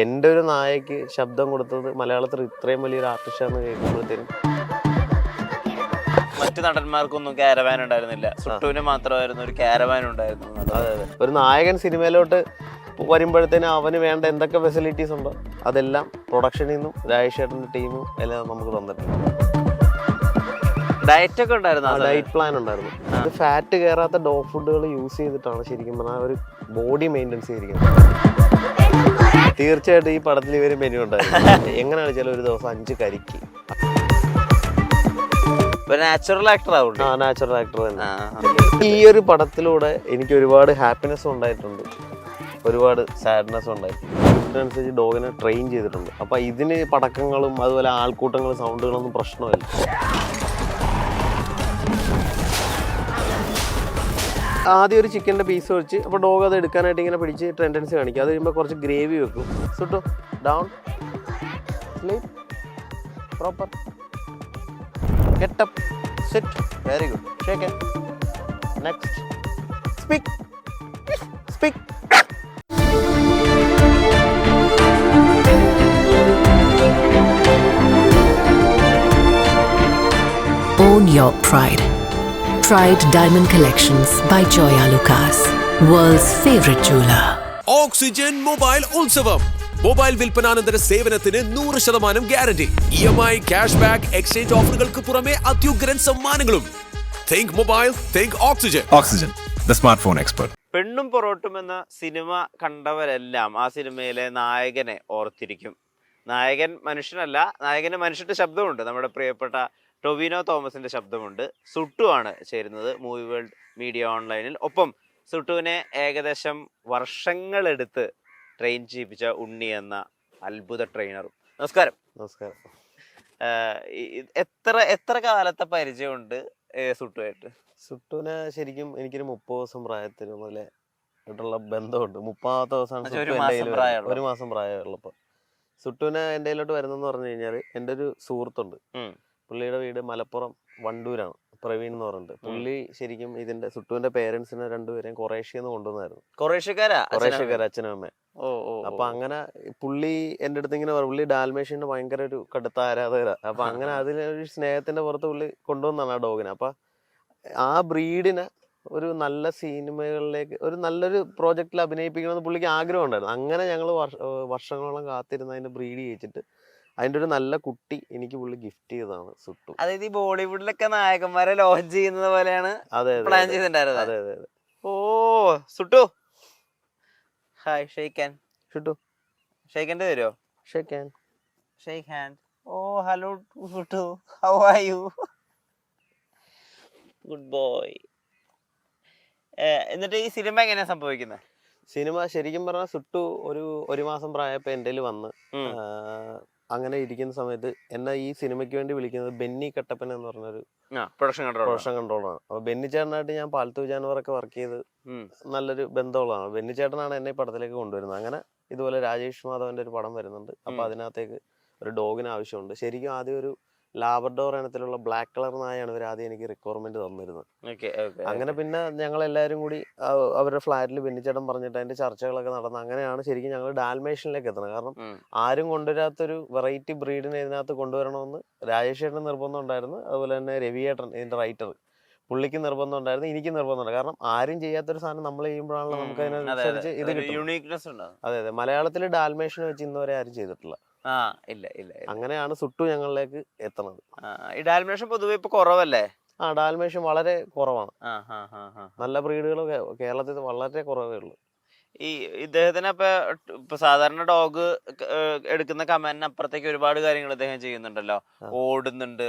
എൻ്റെ ഒരു നായക്ക് ശബ്ദം കൊടുത്തത് മലയാളത്തിൽ ഇത്രയും വലിയൊരു ആർട്ടിസ്റ്റാന്ന് കേൾക്കുമ്പോഴത്തേനും മറ്റു നടന്മാർക്കൊന്നും ക്യാരവാൻ ഉണ്ടായിരുന്നില്ല, സുട്ടുവിന് മാത്രമായിരുന്നു ഒരു ക്യാരവാൻ ഉണ്ടായിരുന്നു. അതെ അതെ, ഒരു നായകൻ സിനിമയിലോട്ട് വരുമ്പോഴത്തേനും അവന് വേണ്ട എന്തൊക്കെ ഫെസിലിറ്റീസ് ഉണ്ടോ അതെല്ലാം പ്രൊഡക്ഷനിൽ നിന്നും രാജേഷ് ചേട്ടൻ്റെ ടീമും എല്ലാം നമുക്ക് തന്നിട്ടുണ്ട്. ഡയറ്റ് ഒക്കെ ഉണ്ടായിരുന്നു, ഡയറ്റ് പ്ലാൻ ഉണ്ടായിരുന്നു. അത് ഫാറ്റ് കയറാത്ത ഡോഗ് ഫുഡുകൾ യൂസ് ചെയ്തിട്ടാണ് ശരിക്കും പറഞ്ഞാൽ ഒരു ബോഡി മെയിൻ്റെനൻസ് ചെയ്തിരിക്കുന്നത്. തീർച്ചയായിട്ടും ഈ പടത്തിൽ ഇവര് മെനു ഉണ്ടായിരുന്നു. എങ്ങനെയാണ് ചില ഒരു ദിവസം 5 കരിക്ക്. നാച്ചുറൽ ആക്ടർ ആവും. നാച്ചുറൽ ആക്ടർ തന്നെ. ഈ ഒരു പടത്തിലൂടെ എനിക്ക് ഒരുപാട് ഹാപ്പിനെസ് ഉണ്ടായിട്ടുണ്ട്, ഒരുപാട് സാഡ്നെസ് ഉണ്ടായിട്ടുണ്ട്. അതിനനുസരിച്ച് ഡോഗിനെ ട്രെയിൻ ചെയ്തിട്ടുണ്ട്. അപ്പം ഇതിന് പടക്കങ്ങളും അതുപോലെ ആൾക്കൂട്ടങ്ങളും സൗണ്ടുകളൊന്നും പ്രശ്നമില്ല. ആദ്യം ഒരു ചിക്കൻ്റെ പീസ് വെച്ച് അപ്പോൾ ഡോഗ് അത് എടുക്കാനായിട്ട് ഇങ്ങനെ പിടിച്ച് ടെൻഡൻസി കാണിക്കും. അത് കഴിയുമ്പോൾ കുറച്ച് ഗ്രേവി വെക്കും. Suttu down sleep proper get up sit very good shake next speak speak. Own your pride. Pride Diamond Collections by Joya Lucas, world's favorite jeweler. Oxygen mobile ഉത്സവം. മൊബൈൽ വിൽപ്പനാനന്തര സേവനത്തിന് 100% guarantee. EMI, cash back, exchange ഓഫറുകൾക്ക് പുറമെ അത്യുഗ്രൻ സമ്മാനങ്ങളും. Think mobile, think Oxygen. Oxygen, the smartphone expert. പെണ്ണും പൊറോട്ടും എന്ന cinema കണ്ടവരെല്ലാം ആ സിനിമയിലെ നായകനെ ഓർത്തിരിക്കും. നായകൻ മനുഷ്യനല്ല, നായകന് മനുഷ്യന്റെ ശബ്ദമുണ്ട്. നമ്മുടെ പ്രിയപ്പെട്ട ടൊവിനോ തോമസിന്റെ ശബ്ദമുണ്ട്. സുട്ടുവാണ് ചേരുന്നത് മൂവി വേൾഡ് മീഡിയ ഓൺലൈനിൽ. ഒപ്പം സുട്ടുവിനെ ഏകദേശം വർഷങ്ങളെടുത്ത് ട്രെയിൻ ചെയ്യിപ്പിച്ച ഉണ്ണി എന്ന അത്ഭുത ട്രെയിനറും. നമസ്കാരം. നമസ്കാരം. എത്ര കാലത്തെ പരിചയമുണ്ട് സുട്ടുമായിട്ട്? സുട്ടുവിനെ ശരിക്കും എനിക്കൊരു 30 ദിവസം പ്രായത്തിൽ മുതലേ ആയിട്ടുള്ള ബന്ധമുണ്ട്. 30ാമത്തെ ദിവസമാണ് ഒരു മാസം പ്രായമുള്ളപ്പോൾ സുട്ടുവിനെ എൻ്റെ കയ്യിലോട്ട് വരുന്നതെന്ന് പറഞ്ഞു കഴിഞ്ഞാൽ എൻ്റെ ഒരു സുഹൃത്തുണ്ട്. പുള്ളിയുടെ വീട് മലപ്പുറം വണ്ടൂരാണ്, പ്രവീൺ എന്ന് പറഞ്ഞിട്ട്. പുള്ളി ശരിക്കും ഇതിന്റെ സുട്ടുവിന്റെ പേരൻസിനെ രണ്ടുപേരെയും കൊറേഷ്യന്ന് കൊണ്ടുവന്നായിരുന്നു. കൊറേഷ്യക്കാരാ അച്ഛനും അമ്മയും. അപ്പൊ അങ്ങനെ പുള്ളി എൻ്റെ അടുത്ത് ഇങ്ങനെ പുള്ളി ഡാൽമേഷ്യന്റെ ഭയങ്കര ഒരു കടുത്ത ആരാധകരാ. അപ്പൊ അങ്ങനെ അതിനൊരു സ്നേഹത്തിന്റെ പുറത്ത് പുള്ളി കൊണ്ടുവന്നാണ് ആ ഡോഗിനെ. അപ്പൊ ആ ബ്രീഡിനെ ഒരു നല്ല സിനിമകളിലേക്ക് ഒരു നല്ലൊരു പ്രോജക്റ്റിൽ അഭിനയിപ്പിക്കണമെന്ന് പുള്ളിക്ക് ആഗ്രഹം ഉണ്ടായിരുന്നു. അങ്ങനെ ഞങ്ങൾ വർഷങ്ങളോളം കാത്തിരുന്ന് അതിനെ ബ്രീഡ് ചെയ്യിച്ചിട്ട് അതിൻ്റെ ഒരു നല്ല കുട്ടി എനിക്ക് പുള്ളി ഗിഫ്റ്റ് ചെയ്തതാണ് സുട്ടു. അതായത് ഈ ബോളിവുഡിലൊക്കെ നായകന്മാരെ ലോഞ്ച് ചെയ്യുന്നത് പോലെയാണ് പ്ലാൻ ചെയ്തിട്ടുണ്ടായിരുന്നത്. അതെ അതെ അതെ. Oh Suttu, hi, shake hand. Suttu shake hand തരുമോ? Shake hand. Shake hand. Oh hello Suttu, how are you? Good boy. എന്നിട്ട് ഈ സിനിമ എങ്ങനെയാ സംഭവിക്കുന്നത്? സിനിമ ശരിക്കും പറഞ്ഞാൽ സുട്ടു ഒരു മാസം പ്രായപ്പോൾ എൻ്റെ കയ്യിൽ വന്ന് അങ്ങനെ ഇരിക്കുന്ന സമയത്ത് എന്നെ ഈ സിനിമയ്ക്ക് വേണ്ടി വിളിക്കുന്നത് ബെന്നി കട്ടപ്പന എന്ന് പറഞ്ഞൊരു പ്രൊഡക്ഷൻ കൺട്രോളറാണ്. അപ്പോൾ ബെന്നി ചേട്ടനായിട്ട് ഞാൻ പാൽത്തു ജാനുവറൊക്കെ വർക്ക് ചെയ്ത് നല്ലൊരു ബന്ധമുള്ളതാണ്. ബെന്നി ചേട്ടനാണ് എന്നെ ഈ പടത്തിലേക്ക് കൊണ്ടുവരുന്നത്. അങ്ങനെ ഇതുപോലെ രാജേഷ് മാധവന്റെ ഒരു പടം വരുന്നുണ്ട്. അപ്പോൾ അതിനകത്തേക്ക് ഒരു ഡോഗിന് ആവശ്യമുണ്ട്. ശരിക്കും ആദ്യം ഒരു ലാബ്രഡോർ ഇനത്തിലുള്ള ബ്ലാക്ക് കളർ നായാണ് ഇവർ ആദ്യം എനിക്ക് റിക്വയർമെന്റ് തന്നിരുന്നത്. അങ്ങനെ പിന്നെ ഞങ്ങൾ എല്ലാവരും കൂടി അവരുടെ ഫ്ലാറ്റിൽ ബെന്നിച്ചേട്ടൻ പറഞ്ഞിട്ട് അതിന്റെ ചർച്ചകളൊക്കെ നടന്ന് അങ്ങനെയാണ് ശരിക്കും ഞങ്ങൾ ഡാൽമേഷനിലേക്ക് എത്തുന്നത്. കാരണം ആരും കൊണ്ടുവരാത്തൊരു വെറൈറ്റി ബ്രീഡിനെ ഇതിനകത്ത് കൊണ്ടുവരണമെന്ന് രാജേഷ് ചേട്ടന് നിർബന്ധം ഉണ്ടായിരുന്നു. അതുപോലെ തന്നെ രവിയേട്ടൻ ഇതിന്റെ റൈറ്റർ, പുള്ളിക്ക് നിർബന്ധം ഉണ്ടായിരുന്നു, എനിക്ക് നിർബന്ധമുണ്ട്. കാരണം ആരും ചെയ്യാത്തൊരു സാധനം നമ്മൾ ചെയ്യുമ്പോഴാണല്ലോ നമുക്ക് അതിനനുസരിച്ച് ഇത് കിട്ടും. അതെ അതെ, മലയാളത്തിൽ ഡാൽമേഷൻ വെച്ച് ഇന്നുവരെ ആരും ചെയ്തിട്ടില്ല. അങ്ങനെയാണ് സുട്ടു ഞങ്ങളിലേക്ക് എത്തണത്. ഈ ഡാൽമേഷൻ പൊതുവെ ഇപ്പൊ കുറവല്ലേ? ഡാൽമേഷൻ വളരെ കുറവാണ്. നല്ല ബ്രീഡുകൾ കേരളത്തിൽ വളരെ കുറവേ ഉള്ളൂ. ഈ ഇദ്ദേഹത്തിന് ഇപ്പൊ സാധാരണ ഡോഗ് എടുക്കുന്ന കമാൻഡിന് അപ്പുറത്തേക്ക് ഒരുപാട് കാര്യങ്ങൾ ഇദ്ദേഹം ചെയ്യുന്നുണ്ടല്ലോ. ഓടുന്നുണ്ട്,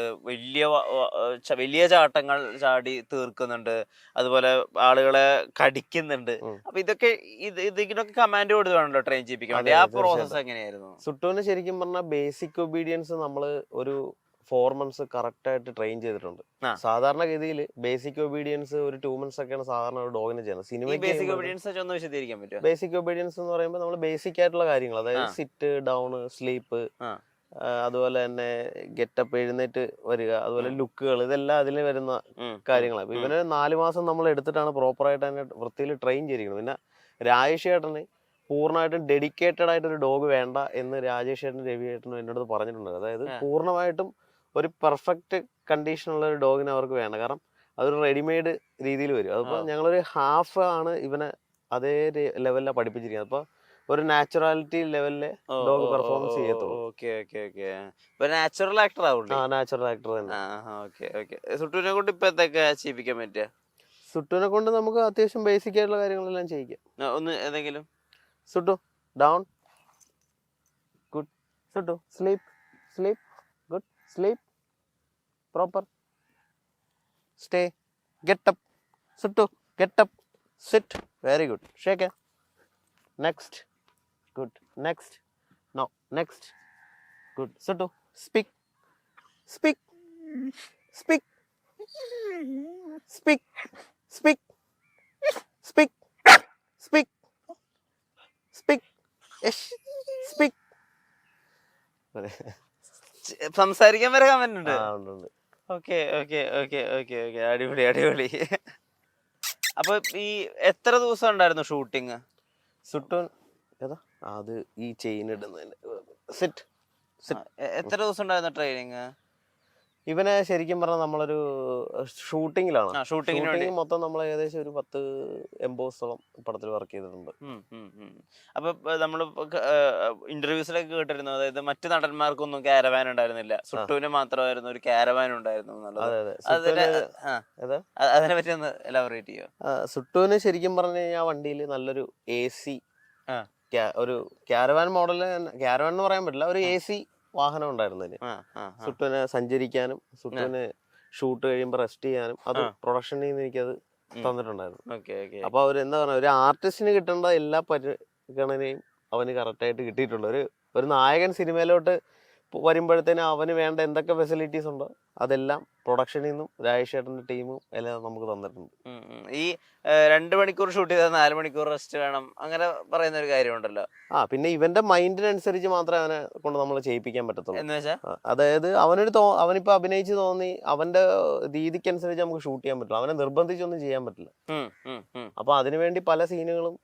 വലിയ ചാട്ടങ്ങൾ ചാടി തീർക്കുന്നുണ്ട്, അതുപോലെ ആളുകളെ കടിക്കുന്നുണ്ട്. അപ്പൊ ഇതൊക്കെ ഇതിനൊക്കെ കമാൻഡ് കൊടുത്ത് വേണല്ലോ ട്രെയിൻ ചെയ്യിപ്പിക്കാൻ വേണ്ടി. ആ പ്രോസസ് എങ്ങനെയായിരുന്നു? സുട്ടുവിന് ശരിക്കും പറഞ്ഞാൽ ബേസിക് ഒബീഡിയൻസ് നമ്മള് ഒരു 4 months കറക്റ്റ് ആയിട്ട് ട്രെയിൻ ചെയ്തിട്ടുണ്ട്. സാധാരണഗതിയിൽ ബേസിക് ഒബീഡിയൻസ് ഒരു 2 months ഒക്കെയാണ് സാധാരണ ഒരു ഡോഗിന് ചെയ്യുന്നത്. സിനിമയ്ക്ക് ബേസിക് ഒബീഡിയൻസ് എന്ന് പറയുമ്പോൾ നമ്മൾ ബേസിക് ആയിട്ടുള്ള കാര്യങ്ങൾ, അതായത് സിറ്റ്, ഡൗൺ, സ്ലീപ്പ്, അതുപോലെ തന്നെ ഗെറ്റപ്പ്, എഴുന്നേറ്റ് വരിക, അതുപോലെ ലുക്കുകൾ, ഇതെല്ലാം അതിൽ വരുന്ന കാര്യങ്ങളാണ്. അപ്പൊ ഇവന് 4 മാസം നമ്മൾ എടുത്തിട്ടാണ് പ്രോപ്പറായിട്ട് അതിനെ വൃത്തിയിൽ ട്രെയിൻ ചെയ്തിരിക്കുന്നത്. പിന്നെ രാജേഷ് ചേട്ടന് പൂർണ്ണമായിട്ടും ഡെഡിക്കേറ്റഡ് ആയിട്ടൊരു ഡോഗ് വേണ്ട എന്ന് രാജേഷ് ഏട്ടനും രവി ഏട്ടനും എന്നോട് പറഞ്ഞിട്ടുണ്ട്. അതായത് പൂർണ്ണമായിട്ടും ഒരു പെർഫെക്റ്റ് കണ്ടീഷനുള്ള ഒരു ഡോഗിനെ അവർക്ക് വേണ്ട. കാരണം അതൊരു റെഡിമെയ്ഡ് രീതിയിൽ വരും. അതിപ്പോൾ ഞങ്ങളൊരു ഹാഫ് ആണ് ഇവനെ അതേ ലെവലിലാണ് പഠിപ്പിച്ചിരിക്കുന്നത്. അപ്പോൾ ഒരു നാച്ചുറാലിറ്റി ലെവലിലെ ഡോഗ് പെർഫോമൻസ് ചെയ്യത്തുള്ളൂ. നാച്ചുറൽ ആക്ടർ ആവുള്ളൂ. നാച്ചുറൽ ആക്ടർ തന്നെ. സുട്ടുവിനെ കൊണ്ട് ഇപ്പൊ എന്തൊക്കെ ചെയ്യിപ്പിക്കാൻ പറ്റുക? സുട്ടുവിനെ കൊണ്ട് നമുക്ക് അത്യാവശ്യം ബേസിക് ആയിട്ടുള്ള കാര്യങ്ങളെല്ലാം ചെയ്യിക്കാം. ഒന്ന് ഏതെങ്കിലും? Suttu down, good. Suttu sleep, sleep, good. Sleep proper. Stay, get up. Suttu get up, sit, very good. Shake, next, good. Next, no, next, good. Suttu speak, speak, speak, speak, speak, speak, speak, speak, speak. സംസാരിക്കാൻ വരെ comment ഉണ്ട്. ഉണ്ട്. Okay okay okay okay okay, അടിപൊളി അടിപൊളി. അപ്പൊ ഈ എത്ര ദിവസം ഉണ്ടായിരുന്നു ഷൂട്ടിങ്? സുട്ടു ഏതാ അത് ഈ ചെയിൻ ഇടുന്നതിന്റെ. സിറ്റ്, എത്ര ദിവസം ഉണ്ടായിരുന്നു ട്രെയിനിങ്? ഇവനെ ശരിക്കും പറഞ്ഞാൽ നമ്മളൊരു ഷൂട്ടിങ്ങിലാണ്. ഷൂട്ടിങ്ങിന് മൊത്തം നമ്മൾ ഏകദേശം ഒരു 10-80 ദിവസത്തോളം പടത്തിൽ വർക്ക് ചെയ്തിട്ടുണ്ട്. അപ്പൊ നമ്മള് ഇന്റർവ്യൂസിലൊക്കെ കേട്ടിരുന്നു, അതായത് മറ്റു നടന്മാർക്കൊന്നും ക്യാരവാൻ ഉണ്ടായിരുന്നില്ല, സുട്ടുവിന് മാത്രമായിരുന്നു ഒരു ക്യാരവാൻ ഉണ്ടായിരുന്നു എന്നുള്ളത്. അതിനെ പറ്റി ഒന്ന് എലാബറേറ്റ് ചെയ്യോ? സുട്ടുവിന് ശരിക്കും പറഞ്ഞു കഴിഞ്ഞാൽ വണ്ടിയിൽ നല്ലൊരു AC, ഒരു ക്യാരവാൻ മോഡല്, ക്യാരവാൻ എന്ന് പറയാൻ പറ്റില്ല, ഒരു AC വാഹനം ഉണ്ടായിരുന്നതിന്. സുട്ടുവിനെ സഞ്ചരിക്കാനും സുട്ടുവിന് ഷൂട്ട് കഴിയുമ്പോൾ റെസ്റ്റ് ചെയ്യാനും അത് പ്രൊഡക്ഷനിൽ നിന്ന് എനിക്കത് തന്നിട്ടുണ്ടായിരുന്നു. അപ്പൊ അവര് എന്താ പറയുക, ഒരു ആർട്ടിസ്റ്റിന് കിട്ടേണ്ട എല്ലാ പരിഗണനയും അവന് കറക്റ്റായിട്ട് കിട്ടിയിട്ടുണ്ട്. ഒരു നായകൻ സിനിമയിലോട്ട് വരുമ്പോഴത്തേനും അവന് വേണ്ട എന്തൊക്കെ ഫെസിലിറ്റീസ് ഉണ്ടോ അതെല്ലാം പ്രൊഡക്ഷനിൽ നിന്നും രാജേഷ് ഏട്ടൻ്റെ ടീമും എല്ലാം നമുക്ക് തന്നിട്ടുണ്ട്. ഈ 2 മണിക്കൂർ ഷൂട്ട് ചെയ്താൽ 4 മണിക്കൂർ റെസ്റ്റ് വേണം അങ്ങനെ പറയുന്ന ഒരു കാര്യമുണ്ടല്ലോ. പിന്നെ ഇവന്റെ മൈൻഡിനനുസരിച്ച് മാത്രമേ അവനെ കൊണ്ട് നമ്മൾ ചെയ്യിപ്പിക്കാൻ പറ്റത്തുള്ളൂ. എന്ന് വെച്ചാൽ അതായത് അവനിപ്പോ അഭിനയിച്ച് തോന്നി അവന്റെ രീതിക്കനുസരിച്ച് നമുക്ക് ഷൂട്ട് ചെയ്യാൻ പറ്റില്ല, അവനെ നിർബന്ധിച്ചൊന്നും ചെയ്യാൻ പറ്റില്ല. അപ്പൊ അതിനുവേണ്ടി പല സീനുകളും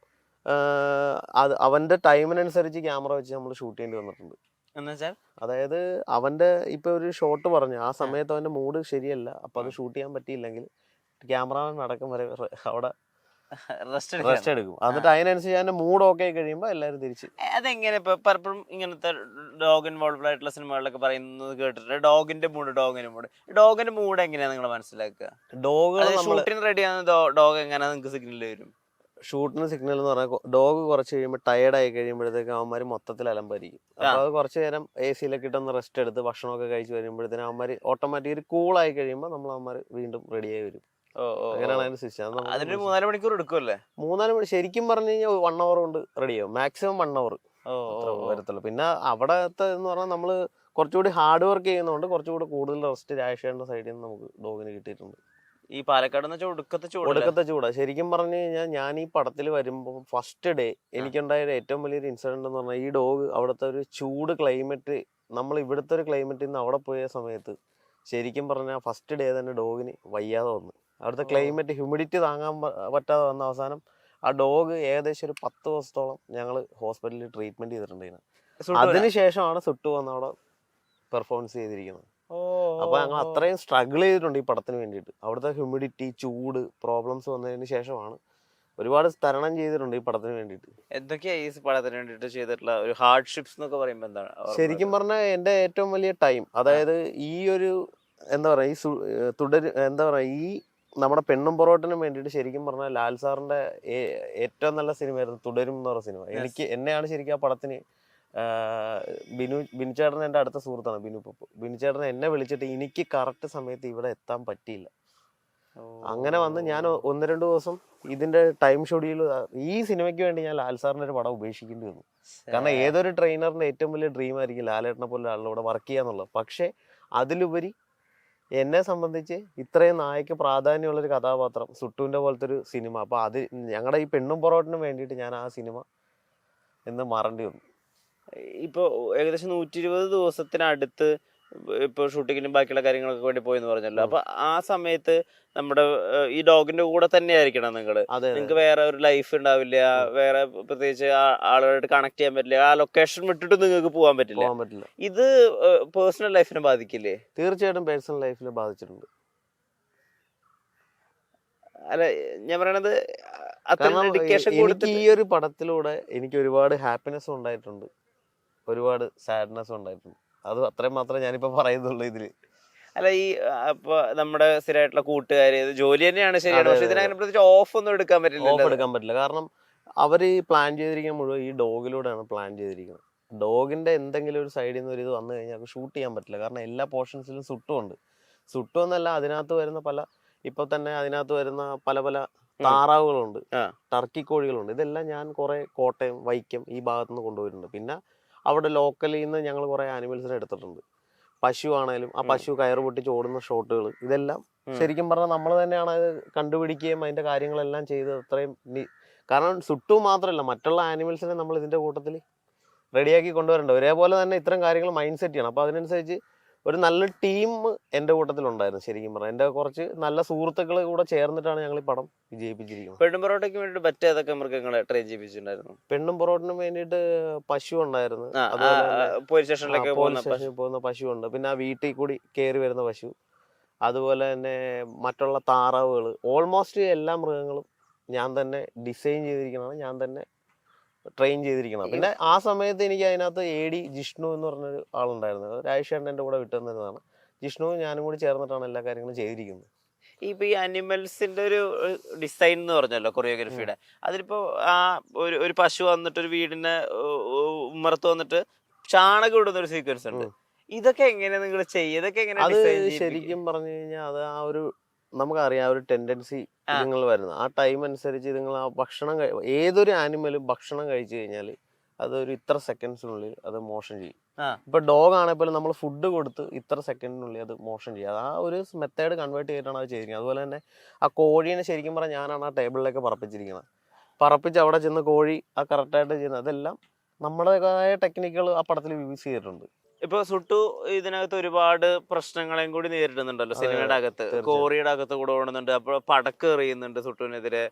അവന്റെ ടൈമിനനുസരിച്ച് ക്യാമറ വെച്ച് നമ്മൾ ഷൂട്ട് ചെയ്യേണ്ടി വന്നിട്ടുണ്ട്. അതായത് അവന്റെ ഇപ്പൊ ഒരു ഷോട്ട് പറഞ്ഞു, ആ സമയത്ത് അവന്റെ മൂഡ് ശരിയല്ല, അപ്പൊ അത് ഷൂട്ട് ചെയ്യാൻ പറ്റിയില്ലെങ്കിൽ ക്യാമറമാൻ അടക്കം വരെ അവിടെ റെസ്റ്റ് എടുക്കും. എന്നിട്ട് അതിനനുസരിച്ച് അതിന്റെ മൂഡ് ഓക്കെ ആയി കഴിയുമ്പോ എല്ലാരും തിരിച്ച്. അതെങ്ങനെ ഇപ്പൊ പലപ്പോഴും ഇങ്ങനത്തെ ഡോഗ് ഇൻവോൾവ് ആയിട്ടുള്ള സിനിമകളിലൊക്കെ പറയുന്നത് കേട്ടിട്ടുണ്ട്, ഡോഗിന്റെ മൂഡ് എങ്ങനെയാ നിങ്ങൾ മനസ്സിലാക്കുക? ഷൂട്ടിന് റെഡി ആകുന്ന ഡോഗ് എങ്ങനെയാ നിങ്ങൾക്ക് സിഗ്നൽ വരും? ഷൂട്ടിന് സിഗ്നൽ എന്ന് പറഞ്ഞാൽ ഡോഗ് കുറച്ച് കഴിയുമ്പോൾ ടയർഡായി കഴിയുമ്പോഴത്തേക്ക് അവന്മാർ മൊത്തത്തിൽ അലമ്പായിരിക്കും. അപ്പൊ അത് കുറച്ച് നേരം AC-ലൊക്കെ ഇട്ടൊന്ന് റെസ്റ്റ് എടുത്ത് ഭക്ഷണമൊക്കെ കഴിച്ച് വരുമ്പോഴത്തേനും അവന്മാർ ഓട്ടോമാറ്റിക്കലി കൂളായി കഴിയുമ്പോൾ നമ്മൾ അവന്മാർ വീണ്ടും റെഡിയായി വരും. അങ്ങനെയാണ് അതിന്റെ സിസ്റ്റം. 3-4 മണിക്കൂർ എടുക്കുമല്ലേ? 3-4 മണി ശരിക്കും പറഞ്ഞു കഴിഞ്ഞാൽ 1 hour കൊണ്ട് റെഡിയാവും, മാക്സിമം 1 hour വരത്തുള്ളൂ. പിന്നെ അവിടത്തെ എന്ന് പറഞ്ഞാൽ നമ്മള് കുറച്ചുകൂടി ഹാർഡ് വർക്ക് ചെയ്യുന്നതുകൊണ്ട് കുറച്ചുകൂടി കൂടുതൽ റെസ്റ്റ് രാജേഷിന്റെ സൈഡിൽ നിന്ന് നമുക്ക് ഡോഗിന് കിട്ടിയിട്ടുണ്ട്. ഈ പാലക്കാട് ഒടുക്കത്തെ ചൂടാ. ശരിക്കും പറഞ്ഞു കഴിഞ്ഞാൽ ഞാൻ ഈ പടത്തിൽ വരുമ്പോൾ ഫസ്റ്റ് ഡേ എനിക്കുണ്ടായ ഏറ്റവും വലിയൊരു ഇൻസിഡന്റ് എന്ന് പറഞ്ഞാൽ, ഈ ഡോഗ് അവിടുത്തെ ഒരു ചൂട് ക്ലൈമറ്റ്, നമ്മൾ ഇവിടുത്തെ ഒരു ക്ലൈമറ്റിൽ നിന്ന് അവിടെ പോയ സമയത്ത് ശരിക്കും പറഞ്ഞാൽ ഫസ്റ്റ് ഡേ തന്നെ ഡോഗിന് വയ്യാതെ വന്നു. അവിടുത്തെ ക്ലൈമറ്റ് ഹ്യൂമിഡിറ്റി താങ്ങാൻ പറ്റാതെ വന്ന അവസാനം ആ ഡോഗ് ഏകദേശം ഒരു 10 ദിവസത്തോളം ഞങ്ങൾ ഹോസ്പിറ്റലിൽ ട്രീറ്റ്മെന്റ് ചെയ്തിട്ടുണ്ടായിരുന്നു. അതിനുശേഷമാണ് സുട്ടു വന്ന് അവിടെ പെർഫോമൻസ് ചെയ്തിരിക്കുന്നത്. അപ്പൊ ഞങ്ങൾ അത്രയും സ്ട്രഗിൾ ചെയ്തിട്ടുണ്ട് ഈ പടത്തിന് വേണ്ടിയിട്ട്. അവിടുത്തെ ഹ്യൂമിഡിറ്റി, ചൂട്, പ്രോബ്ലംസ് വന്നതിന് ശേഷമാണ് ഒരുപാട് തരണം ചെയ്തിട്ടുണ്ട് ഈ പടത്തിന് വേണ്ടിയിട്ട്. എന്തൊക്കെയാ ഈ പടത്തിന് വേണ്ടിയിട്ട് ചെയ്തിട്ടുള്ള ഒരു ഹാർഡ്ഷിപ്സ് എന്നൊക്കെ പറയുമ്പോൾ എന്താണ്? ശരിക്കും പറഞ്ഞാൽ എന്റെ ഏറ്റവും വലിയ ടൈം, അതായത് ഈ ഒരു എന്താ പറയാ, ഈ നമ്മുടെ പെണ്ണും പൊറോട്ടിനും വേണ്ടിയിട്ട് ശരിക്കും പറഞ്ഞാൽ ലാൽ സാറിന്റെ ഏറ്റവും നല്ല സിനിമയായിരുന്നു തുടരും എന്ന് പറഞ്ഞ സിനിമ. എന്നെയാണ് ശരിക്കും ആ പടത്തിന് ബിനു ചേട്ടൻ എൻ്റെ അടുത്ത സുഹൃത്താണ് ബിനു ചേട്ടൻ എന്നെ വിളിച്ചിട്ട് എനിക്ക് കറക്റ്റ് സമയത്ത് ഇവിടെ എത്താൻ പറ്റിയില്ല. അങ്ങനെ വന്ന് ഞാൻ 1-2 ദിവസം ഇതിന്റെ ടൈം ഷെഡ്യൂൾ ഈ സിനിമയ്ക്ക് വേണ്ടി ഞാൻ ലാൽ സാറിന്റെ ഒരു പടം ഉപേക്ഷിക്കേണ്ടി വന്നു. കാരണം ഏതൊരു ട്രെയിനറിന്റെ ഏറ്റവും വലിയ ഡ്രീം ആയിരിക്കും ലാലേട്ടനെ പോലെ ആളുടെ വർക്ക് ചെയ്യാന്നുള്ളത്. പക്ഷെ അതിലുപരി എന്നെ സംബന്ധിച്ച് ഇത്രയും നായക്ക് പ്രാധാന്യമുള്ളൊരു കഥാപാത്രം, സുട്ടുവിന്റെ പോലത്തെ ഒരു സിനിമ. അപ്പൊ അത് ഞങ്ങളുടെ ഈ പെണ്ണും പൊറോട്ടിനും വേണ്ടിയിട്ട് ഞാൻ ആ സിനിമ എന്ന് മറണ്ടി വന്നു. ഇപ്പൊ ഏകദേശം 120 ദിവസത്തിനടുത്ത് ഇപ്പോൾ ഷൂട്ടിങ്ങിനും ബാക്കിയുള്ള കാര്യങ്ങളൊക്കെ വേണ്ടി പോയെന്ന് പറഞ്ഞല്ലോ. അപ്പൊ ആ സമയത്ത് നമ്മുടെ ഈ ഡോഗിന്റെ കൂടെ തന്നെ ആയിരിക്കണം നിങ്ങള്. നിങ്ങൾക്ക് വേറെ ഒരു ലൈഫ് ഉണ്ടാവില്ല, വേറെ പ്രത്യേകിച്ച് ആളുകളായിട്ട് കണക്ട് ചെയ്യാൻ പറ്റില്ല, ആ ലൊക്കേഷൻ വിട്ടിട്ട് നിങ്ങൾക്ക് പോകാൻ പറ്റില്ല. ഇത് പേഴ്സണൽ ലൈഫിനെ ബാധിക്കില്ലേ? തീർച്ചയായിട്ടും പേഴ്സണൽ ലൈഫിൽ ബാധിച്ചിട്ടുണ്ട്. അല്ല ഞാൻ പറയണത് എനിക്ക് ഈ ഒരു പടത്തിലൂടെ എനിക്ക് ഒരുപാട് ഹാപ്പിനെസ് ഉണ്ടായിട്ടുണ്ട്, ഒരുപാട് സാഡ്നെസ് ഉണ്ടായിട്ടുണ്ട്. അത് അത്രയും മാത്രമേ ഞാനിപ്പോ പറയുന്നുള്ളൂ ഇതില്. അല്ല ഈ ഇപ്പൊ നമ്മുടെ സ്ഥിരമായിട്ടുള്ള കൂട്ടുകാര് ജോലി തന്നെയാണ് ശരിയാണ്, പക്ഷെ ഇതിനങ്ങനെ പ്രത്യേകിച്ച് ഓഫ് ഒന്നും എടുക്കാൻ പറ്റില്ല. കാരണം അവര് പ്ലാൻ ചെയ്തിരിക്കുന്ന മുഴുവൻ ഈ ഡോഗിലൂടെയാണ് പ്ലാൻ ചെയ്തിരിക്കുന്നത്. ഡോഗിന്റെ എന്തെങ്കിലും ഒരു സൈഡിൽ നിന്ന് ഒരു ഇത് വന്നു കഴിഞ്ഞാൽ ഷൂട്ട് ചെയ്യാൻ പറ്റില്ല. കാരണം എല്ലാ പോർഷൻസിലും സുട്ടുമുണ്ട്. സുട്ടുമെന്നല്ല, അതിനകത്ത് വരുന്ന ഇപ്പൊ തന്നെ അതിനകത്ത് വരുന്ന പല താറാവുകളുണ്ട്, ടർക്കി കോഴികളുണ്ട്. ഇതെല്ലാം ഞാൻ കുറെ കോട്ടയം, വൈക്കം ഈ ഭാഗത്തുനിന്ന് കൊണ്ടുപോയിട്ടുണ്ട്. പിന്നെ അവിടെ ലോക്കലിൽ നിന്ന് ഞങ്ങൾ കുറെ ആനിമൽസിനെ എടുത്തിട്ടുണ്ട്. പശു ആണേലും ആ പശു കയറ് പൊട്ടിച്ച് ഓടുന്ന ഷോട്ടുകൾ, ഇതെല്ലാം ശരിക്കും പറഞ്ഞാൽ നമ്മൾ തന്നെയാണ് അത് കണ്ടുപിടിക്കുകയും അതിന്റെ കാര്യങ്ങളെല്ലാം ചെയ്ത് അത്രയും. കാരണം സുട്ടു മാത്രമല്ല, മറ്റുള്ള ആനിമൽസിനെ നമ്മൾ ഇതിന്റെ കൂട്ടത്തിൽ റെഡിയാക്കി കൊണ്ടുവരേണ്ട. ഒരേപോലെ തന്നെ ഇത്തരം കാര്യങ്ങൾ മൈൻഡ് സെറ്റ് ചെയ്യണം. അപ്പോൾ അതിനനുസരിച്ച് ഒരു നല്ല ടീം എൻ്റെ കൂട്ടത്തിലുണ്ടായിരുന്നു. ശരിക്കും പറഞ്ഞാൽ എൻ്റെ കുറച്ച് നല്ല സുഹൃത്തുക്കൾ കൂടെ ചേർന്നിട്ടാണ് ഞങ്ങൾ ഈ പടം വിജയിപ്പിച്ചിരിക്കുന്നത്. പെണ്ണും പൊറോട്ടയ്ക്ക് വേണ്ടിയിട്ട് മറ്റേതൊക്കെ മൃഗങ്ങളെ ട്രെയിൻ ചെയ്യിപ്പിച്ചിട്ടുണ്ടായിരുന്നു? പെണ്ണും പൊറോട്ടിനും വേണ്ടിയിട്ട് പശു ഉണ്ടായിരുന്നു, പോലീസ് സ്റ്റേഷനിലേക്ക് പോകുന്ന പശു ഉണ്ട്. പിന്നെ ആ വീട്ടിൽ കൂടി കയറി വരുന്ന പശു, അതുപോലെ തന്നെ മറ്റുള്ള താറാവുകൾ, ഓൾമോസ്റ്റ് എല്ലാ മൃഗങ്ങളും ഞാൻ തന്നെ ഡിസൈൻ ചെയ്തിരിക്കുന്നതാണ്, ഞാൻ തന്നെ ട്രെയിൻ ചെയ്തിരിക്കണം. പിന്നെ ആ സമയത്ത് എനിക്ക് അതിനകത്ത് AD ജിഷ്ണു എന്ന് പറഞ്ഞൊരു ആളുണ്ടായിരുന്നു. രാജേഷേട്ടൻ എൻ്റെ കൂടെ വിട്ടുതന്നിരുന്നതാണ്. ജിഷ്ണുവും ഞാനും കൂടി ചേർന്നിട്ടാണ് എല്ലാ കാര്യങ്ങളും ചെയ്തിരിക്കുന്നത്. ഇപ്പൊ ഈ അനിമൽസിന്റെ ഒരു ഡിസൈൻ എന്ന് പറഞ്ഞല്ലോ, കൊറിയോഗ്രഫിയുടെ, അതിലിപ്പോ ആ ഒരു പശു വന്നിട്ട് ഒരു വീടിന്റെ ഉമ്മറത്ത് വന്നിട്ട് ചാണകം ഇടുന്ന ഒരു സീക്വൻസ് ഉണ്ട്. ഇതൊക്കെ എങ്ങനെയാ നിങ്ങൾ ചെയ്യുക? ഇതൊക്കെ എങ്ങനെയാ? ശരിക്കും പറഞ്ഞു കഴിഞ്ഞാൽ അത് ആ ഒരു നമുക്കറിയാം ഒരു ടെൻഡൻസി ഇതുങ്ങൾ വരുന്നത്. ആ ടൈം അനുസരിച്ച് ഇതുങ്ങൾ ആ ഭക്ഷണം ഏതൊരു ആനിമലും ഭക്ഷണം കഴിച്ചു കഴിഞ്ഞാൽ അതൊരു ഇത്ര സെക്കൻഡ്സിനുള്ളിൽ അത് മോഷൻ ചെയ്യും. ഇപ്പൊ ഡോഗ് ആണെങ്കിൽ നമ്മൾ ഫുഡ് കൊടുത്ത് ഇത്ര സെക്കൻഡിനുള്ളിൽ അത് മോഷൻ ചെയ്യും. അത് ആ ഒരു മെത്തേഡ് കൺവേർട്ട് ചെയ്തിട്ടാണ് അത് ചെയ്തിരിക്കുന്നത്. അതുപോലെ തന്നെ ആ കോഴീനെ ശരിക്കും പറഞ്ഞാൽ ഞാനാണ് ആ ടേബിളിലേക്ക് പറപ്പിച്ചിരിക്കുന്നത്. പറപ്പിച്ച് അവിടെ ചെന്ന് കോഴി ആ കറക്റ്റായിട്ട് ചെയ്യുന്നത്, അതെല്ലാം നമ്മുടേതായ ടെക്നിക്കുകൾ ആ പടത്തിൽ യൂസ് ചെയ്തിട്ടുണ്ട്. ഇപ്പൊ സുട്ടു ഇതിനകത്ത് ഒരുപാട് പ്രശ്നങ്ങളെയും കൂടി നേരിടുന്നുണ്ടല്ലോ സിനിമയുടെ അകത്ത്. കോറിയുടെ അകത്ത് കൂടെ ഓടുന്നുണ്ട്, അപ്പോൾ പടക്ക് എറിയുന്നുണ്ട് സുട്ടുവിനെതിരെ,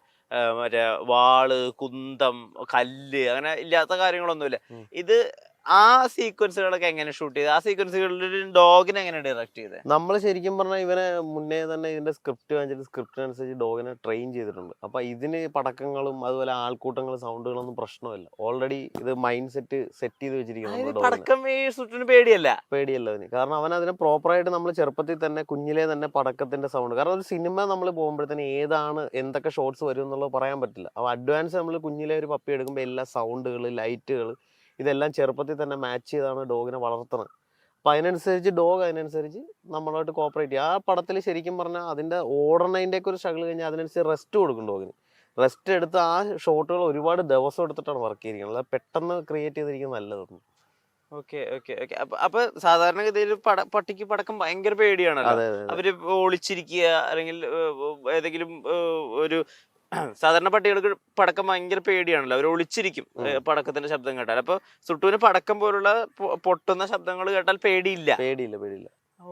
മറ്റേ വാള്, കുന്തം, കല്ല്, അങ്ങനെ ഇല്ലാത്ത കാര്യങ്ങളൊന്നുമില്ല. ഇത് ആ സീക്വൻസുകളൊക്കെ എങ്ങനെ ഷൂട്ട് ചെയ്ത്, ആ സീക്വൻസുകളിൽ ഡോഗിനെ എങ്ങനെ ഡയറക്ട് ചെയ്തത്? നമ്മൾ ശരിക്കും പറഞ്ഞാൽ ഇവനെ മുന്നേ തന്നെ ഇതിന്റെ സ്ക്രിപ്റ്റ് വാങ്ങിച്ചിട്ട് സ്ക്രിപ്റ്റിനനുസരിച്ച് ഡോഗിനെ ട്രെയിൻ ചെയ്തിട്ടുണ്ട്. അപ്പൊ ഇതിന് പടക്കങ്ങളും അതുപോലെ ആൾക്കൂട്ടങ്ങളും സൗണ്ടുകളൊന്നും പ്രശ്നമില്ല. ഓൾറെഡി ഇത് മൈൻഡ് സെറ്റ് ചെയ്ത് വെച്ചിരിക്കുന്നു. പടക്കം ഈ സുട്ടിന് പേടിയല്ല അവന്. കാരണം അവൻ അതിനെ പ്രോപ്പറായിട്ട് നമ്മൾ ചെറുപ്പത്തിൽ തന്നെ കുഞ്ഞിലെ തന്നെ പടക്കത്തിന്റെ സൗണ്ട്, കാരണം ഒരു സിനിമ നമ്മൾ പോകുമ്പോഴത്തേന് ഏതാണ് എന്തൊക്കെ ഷോട്ട്സ് വരും എന്നുള്ളത് പറയാൻ പറ്റില്ല. അപ്പൊ അഡ്വാൻസ് നമ്മൾ കുഞ്ഞിലെ ഒരു പപ്പി എടുക്കുമ്പോൾ എല്ലാ സൗണ്ടുകൾ, ലൈറ്റുകൾ, ഇതെല്ലാം ചെറുപ്പത്തിൽ തന്നെ മാച്ച് ചെയ്താണ് ഡോഗിനെ വളർത്തുന്നത്. അപ്പം അതിനനുസരിച്ച് ഡോഗ് അതിനനുസരിച്ച് നമ്മളായിട്ട് കോപ്പറേറ്റ് ചെയ്യും. ആ പടത്തിൽ ശരിക്കും പറഞ്ഞാൽ അതിൻ്റെ ഓടണതിൻ്റെയൊക്കെ ഒരു സ്ട്രഗിൾ കഴിഞ്ഞാൽ അതിനനുസരിച്ച് റെസ്റ്റ് കൊടുക്കും ഡോഗിന്. റെസ്റ്റ് എടുത്ത് ആ ഷോട്ടുകൾ ഒരുപാട് ദിവസം എടുത്തിട്ടാണ് വർക്ക് ചെയ്തിരിക്കുന്നത്. അത് പെട്ടെന്ന് ക്രിയേറ്റ് ചെയ്തിരിക്കുന്നത് നല്ലതാണ്. ഓക്കെ. അപ്പൊ സാധാരണഗതിയിൽ പട്ടിക്ക് പടക്കം ഭയങ്കര പേടിയാണല്ലോ. അവര് ഒളിച്ചിരിക്കുക, അല്ലെങ്കിൽ ഏതെങ്കിലും ഒരു സാധാരണ പട്ടികൾക്ക് പടക്കം ഭയങ്കര പേടിയാണല്ലോ, അവർ ഒളിച്ചിരിക്കും പടക്കത്തിന്റെ ശബ്ദം കേട്ടാൽ. അപ്പൊ സുട്ടുവിന് പടക്കം പോലുള്ള പൊട്ടുന്ന ശബ്ദങ്ങൾ കേട്ടാൽ പേടിയില്ല.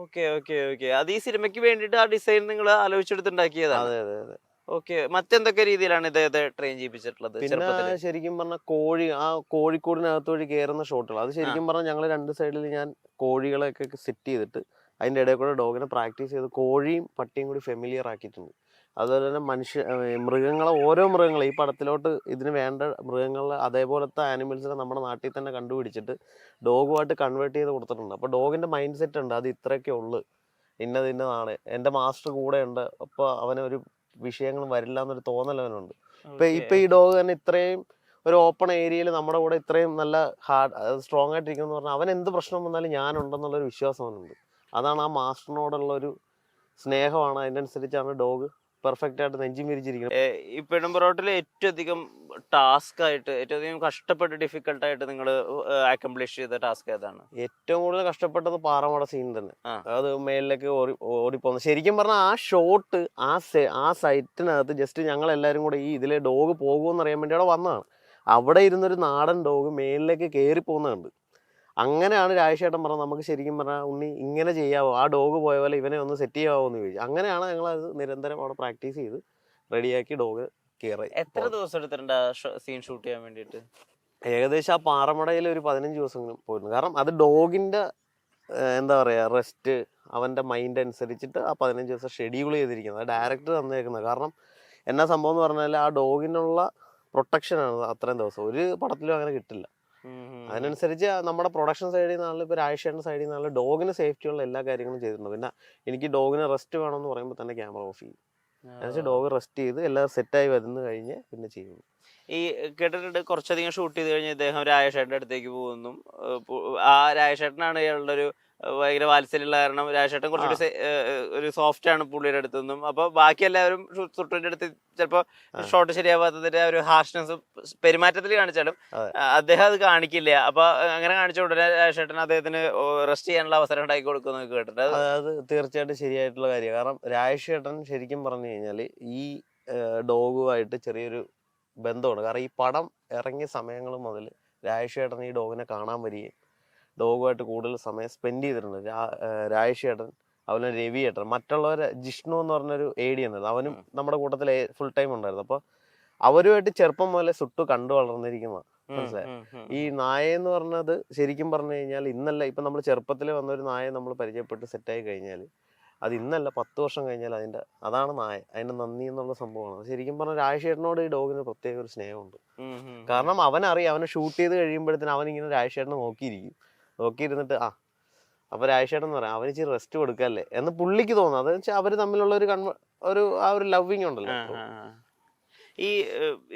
ഓക്കെ. അത് ഈ സിനിമയ്ക്ക് വേണ്ടിയിട്ട് ആ ഡിസൈൻ നിങ്ങൾ ആലോചിച്ചെടുത്തുണ്ടാക്കിയതാണ്. ഓക്കെ. മറ്റെന്തൊക്കെ രീതിയിലാണ് ഇദ്ദേഹത്തെ ട്രെയിൻ ചെയ്യിപ്പിച്ചിട്ടുള്ളത്? പിന്നെ ശരിക്കും പറഞ്ഞാൽ ആ കോഴിക്കോടിനകത്ത് വഴി കയറുന്ന ഷോട്ടുകൾ, അത് ശരിക്കും പറഞ്ഞാൽ ഞങ്ങൾ രണ്ട് സൈഡിൽ ഞാൻ കോഴികളെയൊക്കെ സെറ്റ് ചെയ്തിട്ട് അതിൻ്റെ ഇടയിൽ കൂടെ ഡോഗിനെ പ്രാക്ടീസ് ചെയ്ത് കോഴിയും പട്ടിയും കൂടി ഫെമിലിയർ ആക്കിയിട്ടുണ്ട്. അതുപോലെ തന്നെ ഓരോ മൃഗങ്ങളെ ഈ പടത്തിലോട്ട് ഇതിന് വേണ്ട മൃഗങ്ങളെ അതേപോലത്തെ ആനിമൽസിനെ നമ്മുടെ നാട്ടിൽ തന്നെ കണ്ടുപിടിച്ചിട്ട് ഡോഗുമായിട്ട് കൺവേർട്ട് ചെയ്ത് കൊടുത്തിട്ടുണ്ട്. അപ്പോൾ ഡോഗിൻ്റെ മൈൻഡ് സെറ്റ് ഉണ്ട്, അത് ഇത്രയൊക്കെ ഉള്ളു, ഇന്നതാണ്. എൻ്റെ മാസ്റ്റർ കൂടെ ഉണ്ട്, അപ്പോൾ അവനൊരു വിഷയങ്ങളും വരില്ല എന്നൊരു തോന്നലവനുണ്ട്. ഇപ്പം ഈ ഡോഗ് തന്നെ ഇത്രയും ഒരു ഓപ്പൺ ഏരിയയിൽ നമ്മുടെ കൂടെ ഇത്രയും നല്ല സ്ട്രോങ് ആയിട്ടിരിക്കുന്നു പറഞ്ഞാൽ അവൻ എന്ത് പ്രശ്നം വന്നാലും ഞാനുണ്ടെന്നുള്ളൊരു വിശ്വാസം അവനുണ്ട്. അതാണ് ആ മാസ്റ്ററിനോടുള്ളൊരു സ്നേഹമാണ്. അതിനനുസരിച്ചാണ് ഡോഗ് പെർഫെക്റ്റ് ആയിട്ട് നെഞ്ചും വിരിച്ചിരിക്കുന്നത്. ഈ പെണ്ണും പൊറോട്ടയിൽ ഏറ്റവും അധികം ടാസ്ക് ആയിട്ട്, ഏറ്റവും അധികം കഷ്ടപ്പെട്ട് ഡിഫിക്കൽട്ടായിട്ട് നിങ്ങൾ അക്കംപ്ലിഷ് ചെയ്ത ടാസ്ക് ഏതാണ്? ഏറ്റവും കൂടുതൽ കഷ്ടപ്പെട്ടത് പാറമട സീൻ തന്നെ. അത് മേലിലേക്ക് ഓടിപ്പോകുന്നത്. ശരിക്കും പറഞ്ഞാൽ ആ ഷോട്ട് ആ സൈറ്റിനകത്ത് ജസ്റ്റ് ഞങ്ങൾ എല്ലാവരും കൂടെ ഈ ഇതിലെ ഡോഗ് പോകുമെന്ന് അറിയാൻ വേണ്ടി അവിടെ വന്നതാണ്. അവിടെ ഇരുന്നൊരു നാടൻ ഡോഗ് മേലിലേക്ക് കയറി പോകുന്നുണ്ട്. അങ്ങനെയാണ് രാജേഷേട്ടൻ പറഞ്ഞത് നമുക്ക് ശരിക്കും പറഞ്ഞാൽ ഉണ്ണി ഇങ്ങനെ ചെയ്യാവോ, ആ ഡോഗ് പോയ പോലെ ഇവനെ ഒന്ന് സെറ്റ് ചെയ്യാവോ എന്ന് ചോദിച്ചു. അങ്ങനെയാണ് ഞങ്ങളത് നിരന്തരം അവിടെ പ്രാക്ടീസ് ചെയ്ത് റെഡിയാക്കി ഡോഗ് കയറി. എത്ര ദിവസം എടുത്തിട്ടുണ്ട് സീൻ ഷൂട്ട് ചെയ്യാൻ വേണ്ടിയിട്ട്? ഏകദേശം ആ പാറമടയിൽ ഒരു 15 ദിവസം പോയിരുന്നു. കാരണം അത് ഡോഗിൻ്റെ എന്താ പറയുക റെസ്റ്റ്, അവൻ്റെ മൈൻഡ് അനുസരിച്ചിട്ട് ആ 15 ദിവസം ഷെഡ്യൂൾ ചെയ്തിരിക്കുന്നത്. അത് ഡയറക്ടർ തന്നേക്കുന്നത്. കാരണം എന്നാ സംഭവം എന്ന് പറഞ്ഞാൽ ആ ഡോഗിനുള്ള പ്രൊട്ടക്ഷനാണ് അത്രയും ദിവസം. ഒരു പടത്തിലും അങ്ങനെ കിട്ടില്ല. അതിനനുസരിച്ച് നമ്മുടെ പ്രൊഡക്ഷൻ സൈഡിൽ നിന്നാണ് ഇപ്പോൾ രാജേഷേട്ടൻ്റെ സൈഡിൽ നിന്നാണ് ഡോഗിന് സേഫ്റ്റിയുള്ള എല്ലാ കാര്യങ്ങളും ചെയ്തിട്ടുണ്ട്. പിന്നെ എനിക്ക് ഡോഗിന് റെസ്റ്റ് വേണമെന്ന് പറയുമ്പോൾ തന്നെ ക്യാമറ ഓഫ് ചെയ്യും. എന്നുവെച്ചാൽ ഡോഗ് റെസ്റ്റ് ചെയ്ത് എല്ലാം സെറ്റായി വരുന്നു കഴിഞ്ഞ് പിന്നെ ചെയ്യുന്നു. ഈ കേട്ടിട്ടുണ്ട് കുറച്ചധികം ഷൂട്ട് ചെയ്ത് കഴിഞ്ഞ് ഇദ്ദേഹം രാജേഷേട്ടൻ്റെ അടുത്തേക്ക് പോകുന്നു. ആ രാജേഷേട്ടനാണ് ഇയാളുടെ ഒരു ഭയങ്കര വാത്സല്യമുള്ള കാരണം രാജേഷേട്ടൻ കുറച്ചുകൂടി ഒരു സോഫ്റ്റ് ആണ് പുള്ളിയുടെ അടുത്തൊന്നും. അപ്പൊ ബാക്കി എല്ലാവരും സുട്ടുവിന്റെ അടുത്ത് ചിലപ്പോ ഷോട്ട് ശരിയാവാത്തതിന്റെ ഒരു ഹാർഷ്നെസ് പെരുമാറ്റത്തിൽ കാണിച്ചാലും അദ്ദേഹം അത് കാണിക്കില്ല. അപ്പൊ അങ്ങനെ കാണിച്ച ഉടനെ രാജേഷേട്ടൻ അദ്ദേഹത്തിന് റെസ്റ്റ് ചെയ്യാനുള്ള അവസരം ഉണ്ടാക്കി കൊടുക്കുന്നു കേട്ടിട്ട്. അത് തീർച്ചയായിട്ടും ശരിയായിട്ടുള്ള കാര്യമാണ്. കാരണം രാജേഷേട്ടൻ ശരിക്കും പറഞ്ഞു കഴിഞ്ഞാൽ ഈ ഡോഗുമായിട്ട് ചെറിയൊരു ബന്ധമാണ്. കാരണം ഈ പടം ഇറങ്ങിയ സമയങ്ങൾ മുതൽ രാജേഷേട്ടൻ ഈ ഡോഗിനെ കാണാൻ വരികയും ഡോഗുമായിട്ട് കൂടുതൽ സമയം സ്പെൻഡ് ചെയ്തിട്ടുണ്ട്. രാജേഷേട്ടൻ, അതുപോലെ രവിയേട്ടൻ, മറ്റുള്ളവരെ ജിഷ്ണു എന്ന് പറഞ്ഞൊരു AD ഉണ്ടായിരുന്നു, അവനും നമ്മുടെ കൂട്ടത്തിൽ ഫുൾ ടൈം ഉണ്ടായിരുന്നു. അപ്പോൾ അവരുമായിട്ട് ചെറുപ്പം മുതലേ സുട്ടു കണ്ടു വളർന്നിരിക്കുന്നതാണ്. മനസ്സിലായി. ഈ നായ എന്ന് പറഞ്ഞത് ശരിക്കും പറഞ്ഞു കഴിഞ്ഞാൽ ഇന്നല്ല, ഇപ്പം നമ്മൾ ചെറുപ്പത്തിൽ വന്നൊരു നായ നമ്മൾ പരിചയപ്പെട്ട് സെറ്റായി കഴിഞ്ഞാൽ അത് ഇന്നല്ല 10 വർഷം കഴിഞ്ഞാൽ അതാണ് നായ, അതിൻ്റെ നന്ദി എന്നുള്ള സംഭവമാണ്. ശരിക്കും പറഞ്ഞാൽ രാജേഷേട്ടനോട് ഈ ഡോഗിന് പ്രത്യേക ഒരു സ്നേഹമുണ്ട്. കാരണം അവനറിയാം, അവനെ ഷൂട്ട് ചെയ്ത് കഴിയുമ്പോഴത്തേന് അവനിങ്ങനെ രാജേഷേട്ടനെ നോക്കിയിരുന്നിട്ട് അപ്പോൾ രാജേഷേട്ടൻ എന്ന് പറയാം അവന് ഇച്ചിരി റെസ്റ്റ് കൊടുക്കല്ലേ എന്ന് പുള്ളിക്ക് തോന്നുന്നു. അതെന്ന് വെച്ചാൽ അവർ തമ്മിലുള്ള ഒരു ലവിങ് ഉണ്ടല്ലോ. ഈ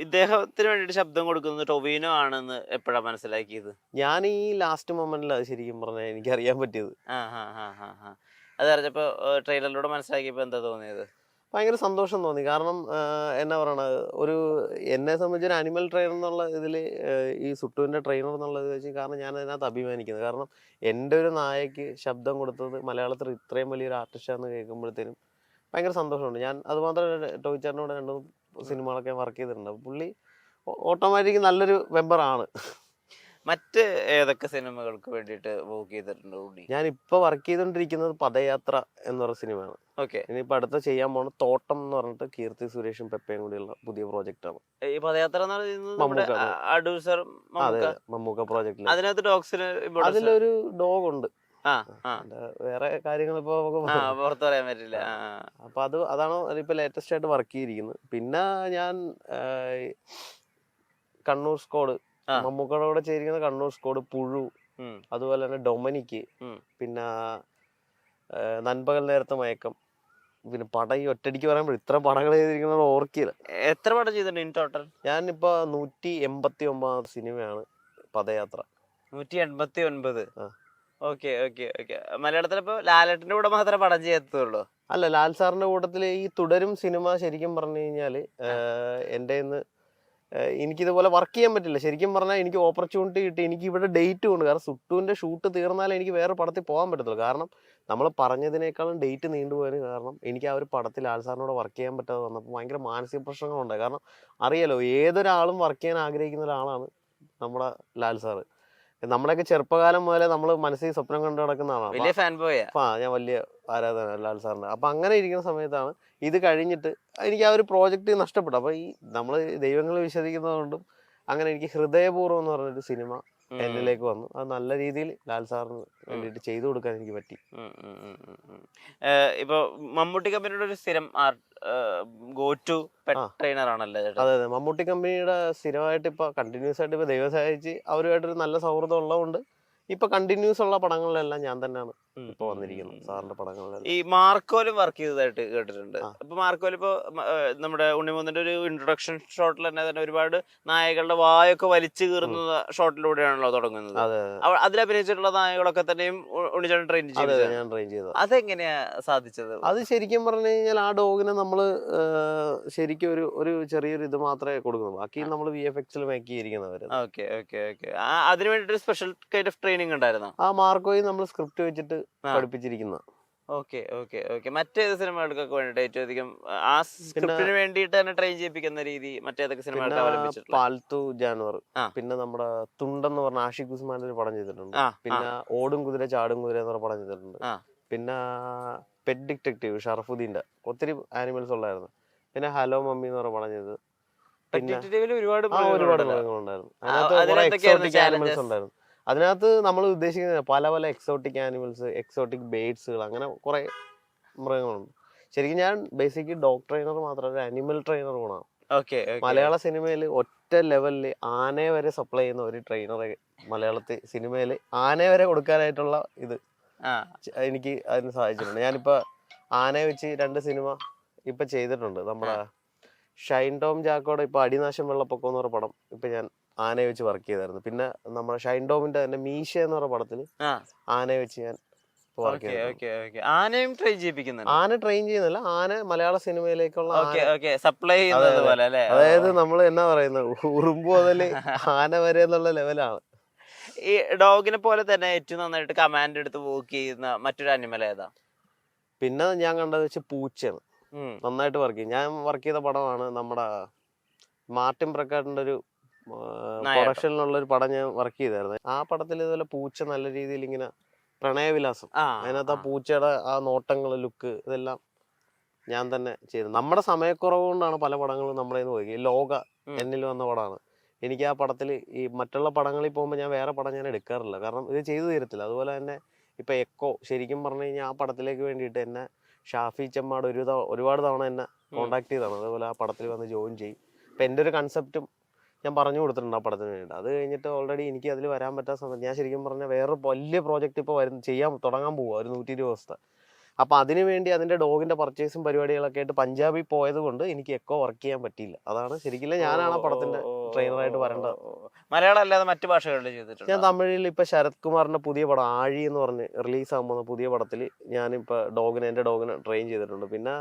ഇദ്ദേഹത്തിന് വേണ്ടിയിട്ട് ശബ്ദം കൊടുക്കുന്നത് ടൊവിനോ ആണെന്ന് എപ്പോഴാണ് മനസ്സിലാക്കിയത്? ഞാൻ ഈ ലാസ്റ്റ് മൊമെന്റിൽ അത് ശരിക്കും പറഞ്ഞാൽ എനിക്ക് അറിയാൻ പറ്റിയത്. അത് അറിഞ്ഞപ്പോ ട്രെയിലറിലൂടെ മനസ്സിലാക്കിയപ്പോ എന്താ തോന്നിയത്? ഭയങ്കര സന്തോഷം തോന്നി. കാരണം എന്നാ പറയണത്, എന്നെ സംബന്ധിച്ചൊരു അനിമൽ ട്രെയിനർ എന്നുള്ള ഇതിൽ ഈ സുട്ടുവിൻ്റെ ട്രെയിനർ എന്നുള്ളത് വെച്ച് കാരണം ഞാൻ അതിനകത്ത് അഭിമാനിക്കുന്നത്. കാരണം എൻ്റെ ഒരു നായക്ക് ശബ്ദം കൊടുത്തത് മലയാളത്തിൽ ഇത്രയും വലിയൊരു ആർട്ടിസ്റ്റാന്ന് കേൾക്കുമ്പോഴത്തേനും ഭയങ്കര സന്തോഷമുണ്ട്. ഞാൻ അതുമാത്രമല്ല, ടോയിച്ചാറിനോട് 2 സിനിമകളൊക്കെ വർക്ക് ചെയ്തിട്ടുണ്ട്. പുള്ളി ഓട്ടോമാറ്റിക് നല്ലൊരു മെമ്പറാണ്. മറ്റ് ഏതൊക്കെ സിനിമകൾക്ക് വേണ്ടിയിട്ട് വർക്ക് ചെയ്തിട്ടുണ്ട് ഉണ്ണി? ഞാൻ ഇപ്പൊ വർക്ക് ചെയ്തോണ്ടിരിക്കുന്നത് പദയാത്ര എന്ന് പറഞ്ഞ സിനിമയാണ്. ഓക്കെ. ഇനിയിപ്പോ അടുത്ത ചെയ്യാൻ പോണ തോട്ടം എന്ന് പറഞ്ഞിട്ട് കീർത്തി സുരേഷും പെപ്പയും കൂടിയുള്ള പുതിയ പ്രോജക്റ്റ് ആണ്. ഈ പദയാത്ര എന്ന് പറയുന്നത് മമ്മൂക്ക പ്രോജക്റ്റിൽ. അതിനകത്ത് ഡോഗ്സിന് അതിലൊരു ഡോഗ് ഉണ്ട്. വേറെ കാര്യങ്ങൾ ഇപ്പൊ പുറത്ത് പറയാൻ പറ്റില്ല. അപ്പൊ അതാണ് ഇപ്പൊ ലേറ്റസ്റ്റ് ആയിട്ട് വർക്ക് ചെയ്തിരിക്കുന്നത്. പിന്നെ ഞാൻ കണ്ണൂർ സ്ക്വാഡ്, മമ്മൂക്കയുടെ കൂടെ ചെയ്തിരിക്കുന്ന കണ്ണൂർ സ്ക്വാഡ്, പുഴു, അതുപോലെ തന്നെ ഡൊമിനിക്ക്, പിന്നെ നൻപകൽ നേരത്തെ മയക്കം, പിന്നെ പടം ഈ ഒറ്റടിക്ക് പറയുമ്പോൾ ഇത്ര പടങ്ങൾ ചെയ്തിരിക്കുന്നത് ഓർക്കില്ല. എത്ര പടം ചെയ്തിട്ടുണ്ട് ഇൻ ടോട്ടൽ? ഞാനിപ്പോ 189 സിനിമയാണ് പദയാത്ര. 189. Okay okay okay. മലയാളത്തിലിപ്പോ ലാലേട്ടന്റെ കൂടെ മാത്രമേ പടം ചെയ്യത്തുള്ളൂ? അല്ല, ലാൽ സാറിന്റെ കൂട്ടത്തില് ഈ തുടരും സിനിമ ശരിക്കും പറഞ്ഞു കഴിഞ്ഞാല് എൻ്റെ എനിക്കിതുപോലെ വർക്ക് ചെയ്യാൻ പറ്റില്ല. ശരിക്കും പറഞ്ഞാൽ എനിക്ക് ഓപ്പർച്യൂണിറ്റി കിട്ടി. എനിക്ക് ഇവിടെ ഡേറ്റ് കൊണ്ട്, കാരണം സുട്ടുവിൻ്റെ ഷൂട്ട് തീർന്നാലേ എനിക്ക് വേറെ പടത്തിൽ പോകാൻ പറ്റത്തുള്ളൂ. കാരണം നമ്മൾ പറഞ്ഞതിനേക്കാളും ഡേറ്റ് നീണ്ടുപോയതിന് കാരണം എനിക്ക് ആ ഒരു പടത്തിൽ ആൾസാറിനോട് വർക്ക് ചെയ്യാൻ പറ്റാതെ വന്നപ്പോൾ ഭയങ്കര മാനസിക പ്രശ്നങ്ങളുണ്ടായി. കാരണം അറിയാലോ, ഏതൊരാളും വർക്ക് ചെയ്യാൻ ആഗ്രഹിക്കുന്ന ഒരാളാണ് നമ്മുടെ ലാൽ സാറ്. നമ്മളൊക്കെ ചെറുപ്പകാലം മുതലേ നമ്മൾ മനസ്സിൽ സ്വപ്നം കണ്ടു നടക്കുന്ന ആളാണ്. ഞാൻ വലിയ ആരാധന ലാൽ സാറിന്റെ. അപ്പൊ അങ്ങനെ ഇരിക്കുന്ന സമയത്താണ് ഇത് കഴിഞ്ഞിട്ട് എനിക്ക് ആ ഒരു പ്രോജക്റ്റ് നഷ്ടപ്പെട്ടു. അപ്പൊ ഈ നമ്മൾ ദൈവങ്ങളെ വിശ്വസിക്കുന്നതുകൊണ്ടും അങ്ങനെ എനിക്ക് ഹൃദയപൂർവ്വം എന്ന് പറഞ്ഞൊരു സിനിമ എന്നിലേക്ക് വന്നു. അത് നല്ല രീതിയിൽ ലാൽ സാറിന് വേണ്ടിയിട്ട് ചെയ്തു കൊടുക്കാൻ എനിക്ക് പറ്റി. ഇപ്പൊ മമ്മൂട്ടി കമ്പനിയുടെ ഒരു സ്ഥിരം ഗോ ടു പെറ്റ് ട്രെയിനർ ആണല്ലേ? അതെ അതെ, മമ്മൂട്ടി കമ്പനിയുടെ സ്ഥിരമായിട്ട് ഇപ്പൊ കണ്ടിന്യൂസ് ആയിട്ട് ഇപ്പൊ ദൈവം സഹായിച്ച് അവരുമായിട്ടൊരു നല്ല സൗഹൃദം ഉള്ളതുകൊണ്ട് ഇപ്പൊ കണ്ടിന്യൂസ് ഉള്ള പടങ്ങളിലെല്ലാം ഞാൻ തന്നെയാണ് ഇപ്പൊ വന്നിരിക്കുന്നത്. സാറിന്റെ പടങ്ങളിലെല്ലാം. ഈ മാർക്കോലും വർക്ക് ചെയ്തതായിട്ട് കേട്ടിട്ടുണ്ട്. അപ്പൊ മാർക്കോല് ഇപ്പൊ നമ്മുടെ ഉണ്ണിമൂന്നിന്റെ ഒരു ഇൻട്രൊഡക്ഷൻ ഷോട്ടിൽ തന്നെ ഒരുപാട് നായകളുടെ വായൊക്കെ വലിച്ചു കീറുന്ന ഷോട്ടിലൂടെയാണല്ലോ തുടങ്ങുന്നത്. അതിൽ അഭിനയിച്ചിട്ടുള്ള നായകളൊക്കെ തന്നെയും ഉണ്ണിച്ചേട്ടൻ ട്രെയിൻ ചെയ്തു. അതെങ്ങനെയാ സാധിച്ചത്? അത് ശരിക്കും പറഞ്ഞു കഴിഞ്ഞാൽ ആ ഡോഗിനെ നമ്മള് ശരിക്കും ഒരു ചെറിയൊരു ഇത് മാത്രമേ കൊടുക്കുന്നുള്ളൂ. ബാക്കി നമ്മൾ VFX മേക്ക് ചെയ്തിരിക്കുന്നവര്. Okay okay okay. അതിന് വേണ്ടിട്ട് സ്പെഷ്യൽ കൈൻഡ് ഓഫ് ട്രെയിനിങ് ഉണ്ടായിരുന്നു. ആ മാർക്കോയും നമ്മൾ സ്ക്രിപ്റ്റ് വെച്ചിട്ട് പഠിപ്പിച്ചിരിക്കുന്ന. Okay okay okay. മറ്റേത് സിനിമകൾക്കൊക്കെ വേണ്ടിട്ട് ഏറ്റവും അധികം ആ സ്ക്രിപ്റ്റിന് വേണ്ടിയിട്ട് തന്നെ ട്രെയിൻ ചെയ്യിപ്പിക്കുന്ന രീതി മറ്റേതൊക്കെ സിനിമകൾക്ക് അവലംബിച്ചിട്ടുള്ള? പാൽത്തു ജാനുവർ, ആ. പിന്നെ നമ്മുടെ തുണ്ടെന്ന് പറഞ്ഞ ആഷിഖ് ഉസ്മാന്റെ ഒരു പടം ചെയ്തിട്ടുണ്ട്. ആ, പിന്നെ ഓടും കുതിര ചാടും കുതിര എന്ന് പറഞ്ഞ പടം ചെയ്തിട്ടുണ്ട്. ആ. പിന്നെ പെറ്റ് ഡിറ്റക്റ്റീവ് ഷറഫുദ്ദീന്റെ ഒത്തിരി ആനിമൽസ് ഉള്ളായിരുന്നു. പിന്നെ ഹലോ മമ്മി എന്ന് പറഞ്ഞ പടം ചെയ്തത്. പിന്നെ ഡിറ്റക്റ്റീവിൽ ഒരുപാട് ഒരുപാട് മൃഗങ്ങളുണ്ടല്ലോ. മൃഗങ്ങളുണ്ടായിരുന്നു. അതിനകത്ത് കുറെ അതിലെന്തൊക്കെയായിരുന്നു എക്സോട്ടിക് ആനിമൽസ് challenges? ഉണ്ടായിരുന്നു. അതിനകത്ത് നമ്മൾ ഉദ്ദേശിക്കുന്ന പല പല എക്സോട്ടിക് ആനിമൽസ്, എക്സോട്ടിക് ബേഡ്സുകൾ, അങ്ങനെ കുറെ മൃഗങ്ങളുണ്ട്. ശരിക്കും ഞാൻ ബേസിക്കലി ഡോഗ് ട്രെയിനർ മാത്രമല്ല, ഒരു അനിമൽ ട്രെയിനർ കൂടാണ്. Okay okay. മലയാള സിനിമയിൽ ഒറ്റ ലെവലിൽ ആനയെ വരെ സപ്ലൈ ചെയ്യുന്ന ഒരു ട്രെയിനറെ മലയാളത്തിൽ സിനിമയിൽ ആനയെ വരെ കൊടുക്കാനായിട്ടുള്ള ഇത് ആ. എനിക്ക് അതിന് സാധിച്ചിട്ടുണ്ട്. ഞാനിപ്പോ ആനയെ വെച്ച് 2 സിനിമ ഇപ്പൊ ചെയ്തിട്ടുണ്ട്. നമ്മുടെ ഷൈൻ ടോം ജാക്കോടെ ഇപ്പൊ അടിനാശം വെള്ളപ്പൊക്കം എന്ന് പറഞ്ഞ പടം ഇപ്പൊ ഞാൻ ആനയെ വെച്ച് വർക്ക് ചെയ്തായിരുന്നു. പിന്നെ നമ്മുടെ ഷൈൻ ടോമിന്റെ തന്നെ മീശ എന്ന് പറഞ്ഞ പടത്തിൽ ആ. ആനയെ വെച്ച് ഞാൻ വർക്ക് ഓക്കെ ചെയ്തു. Okay okay. ആനയും ട്രെയിൻ ചെയ്യിപ്പിക്കുന്നുണ്ട്. ആന ട്രെയിൻ ചെയ്യുന്നില്ല, ആന മലയാള സിനിമയിലേക്കുള്ള ഓക്കെ ഓക്കെ. സപ്ലൈ ചെയ്യുന്നത് പോലെ അല്ലേ? അതായത് നമ്മൾ എന്നാ പറയുന്നത്, ഉറുമ്പ് മുതല് ആന വരെ എന്നുള്ള ലെവലാണ്. ഈ ഡോഗിനെ പോലെ തന്നെ ഏറ്റവും നന്നായിട്ട് കമാൻഡ് എടുത്ത് വർക്ക് ചെയ്യുന്ന മറ്റൊരു അനിമൽ ഏതാ? പിന്നെ ഞാൻ കണ്ടത് വെച്ച് പൂച്ചയാണ്. നന്നായിട്ട് വർക്ക് ചെയ്യും. ഞാൻ വർക്ക് ചെയ്ത പടമാണ് നമ്മുടെ മാർട്ടിൻ പ്രക്കാട്ടിന്റെ ഒരു പ്രൊഡക്ഷനിലുള്ള ഒരു പടം ഞാൻ വർക്ക് ചെയ്തായിരുന്നു. ആ പടത്തിൽ ഇതുപോലെ പൂച്ച നല്ല രീതിയിൽ ഇങ്ങനെ പ്രണയവിലാസം, അതിനകത്ത് ആ പൂച്ചയുടെ ആ നോട്ടങ്ങൾ, ലുക്ക്, ഇതെല്ലാം ഞാൻ തന്നെ ചെയ്തു. നമ്മുടെ സമയക്കുറവ് കൊണ്ടാണ് പല പടങ്ങളും നമ്മുടെ പോയി. ലോക എന്നിൽ വന്ന പടമാണ്. എനിക്ക് ആ പടത്തിൽ ഈ മറ്റുള്ള പടങ്ങളിൽ പോകുമ്പോൾ ഞാൻ വേറെ പടം ഞാൻ എടുക്കാറില്ല, കാരണം ഇത് ചെയ്തു തീരത്തില്ല. അതുപോലെ തന്നെ ഇപ്പൊ എക്കോ ശരിക്കും പറഞ്ഞു കഴിഞ്ഞാൽ ആ പടത്തിലേക്ക് വേണ്ടിയിട്ട് എന്നെ ഷാഫി ചെമ്മാട് ഒരുപാട് തവണ എന്നെ കോണ്ടാക്ട് ചെയ്താണ്. അതേപോലെ ആ പടത്തിൽ വന്ന് ജോയിൻ ചെയ്യും. ഇപ്പം എൻ്റെ ഒരു കൺസെപ്റ്റും ഞാൻ പറഞ്ഞു കൊടുത്തിട്ടുണ്ട് ആ പടത്തിന് വേണ്ടിയിട്ട്. അത് കഴിഞ്ഞിട്ട് ഓൾറെഡി എനിക്ക് അതിൽ വരാൻ പറ്റാത്ത സമയത്ത് ഞാൻ ശരിക്കും പറഞ്ഞാൽ വേറൊരു വലിയ പ്രോജക്റ്റ് ഇപ്പോൾ തുടങ്ങാൻ പോവുക, ഒരു 120 ദിവസത്തെ. അപ്പം അതിന് വേണ്ടി അതിൻ്റെ ഡോഗിൻ്റെ പർച്ചേസും പരിപാടികളൊക്കെ ആയിട്ട് പഞ്ചാബിൽ പോയത് കൊണ്ട് എനിക്ക് എക്കോ വർക്ക് ചെയ്യാൻ പറ്റിയില്ല. അതാണ് ശരിക്കും ഞാനാണ് ആ പടത്തിൻ്റെ ട്രെയിനറായിട്ട് വരേണ്ടത്. മലയാളം അല്ലാതെ മറ്റു ഭാഷകളിൽ ചെയ്തിട്ടുണ്ട്. ഞാൻ തമിഴിൽ ഇപ്പൊ ശരത് കുമാറിന്റെ പുതിയ പടം ആഴി എന്ന് പറഞ്ഞ് റിലീസ് ആകാൻ പോകുന്ന പുതിയ പടത്തിൽ ഞാനിപ്പോ എൻ്റെ ഡോഗിനെ ട്രെയിൻ ചെയ്തിട്ടുണ്ട്. പിന്നെ